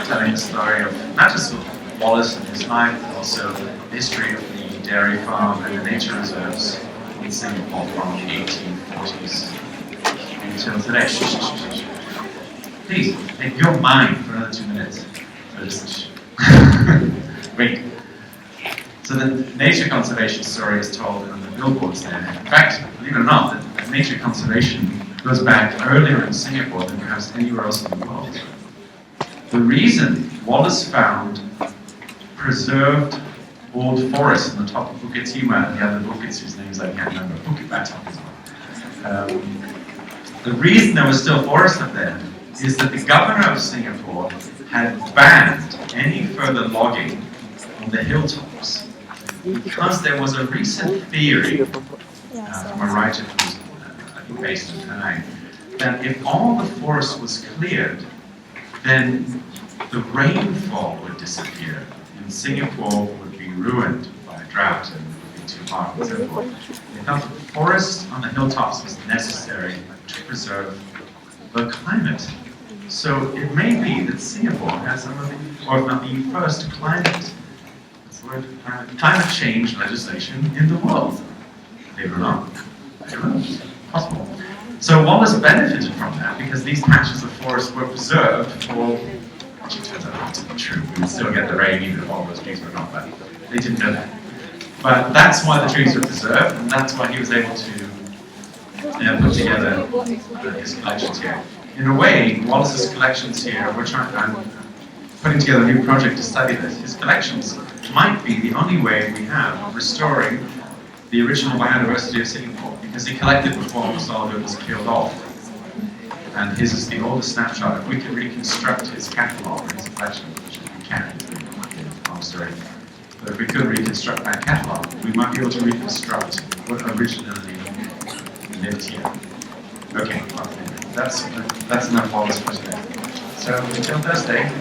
telling the story of not just Wallace and his life, but also the history of the dairy farm and the nature reserves in Singapore from the 1840s until today. Please, make your mind for another 2 minutes. Wait. So the nature conservation story is told on the billboards there. In fact, believe it or not, that nature conservation goes back earlier in Singapore than perhaps anywhere else in the world. The reason Wallace found preserved old forests on the top of Bukit Timah and the other bukits whose names I can't remember, Bukit Batok as well. The reason there was still forest up there is that the governor of Singapore had banned any further logging on the hilltops because there was a recent theory from a writer who's based in Penang, that if all the forest was cleared, then the rainfall would disappear, and Singapore would be ruined by a drought and would be too hot and so forth. They felt the forest on the hilltops was necessary to preserve the climate. So it may be that Singapore has some of the, or if not the first climate change legislation in the world. Believe it or not. I don't know. Possible. So Wallace benefited from that because these patches of forest were preserved for, which it turns out not to be true. We would still get the rain even if all those trees were not, but they didn't know that. But that's why the trees were preserved, and that's why he was able to put together his collections here. In a way, Wallace's collections here, I'm putting together a new project to study this. His collections might be the only way we have of restoring the original Biodiversity of Singapore, because he collected before almost all of it was killed off. And his is the oldest snapshot. If we can reconstruct his catalogue and his collection, which we can, it's a long story. But if we could reconstruct that catalogue, we might be able to reconstruct what originally lived here. Okay, well, that's enough Wallace for today. So until Thursday.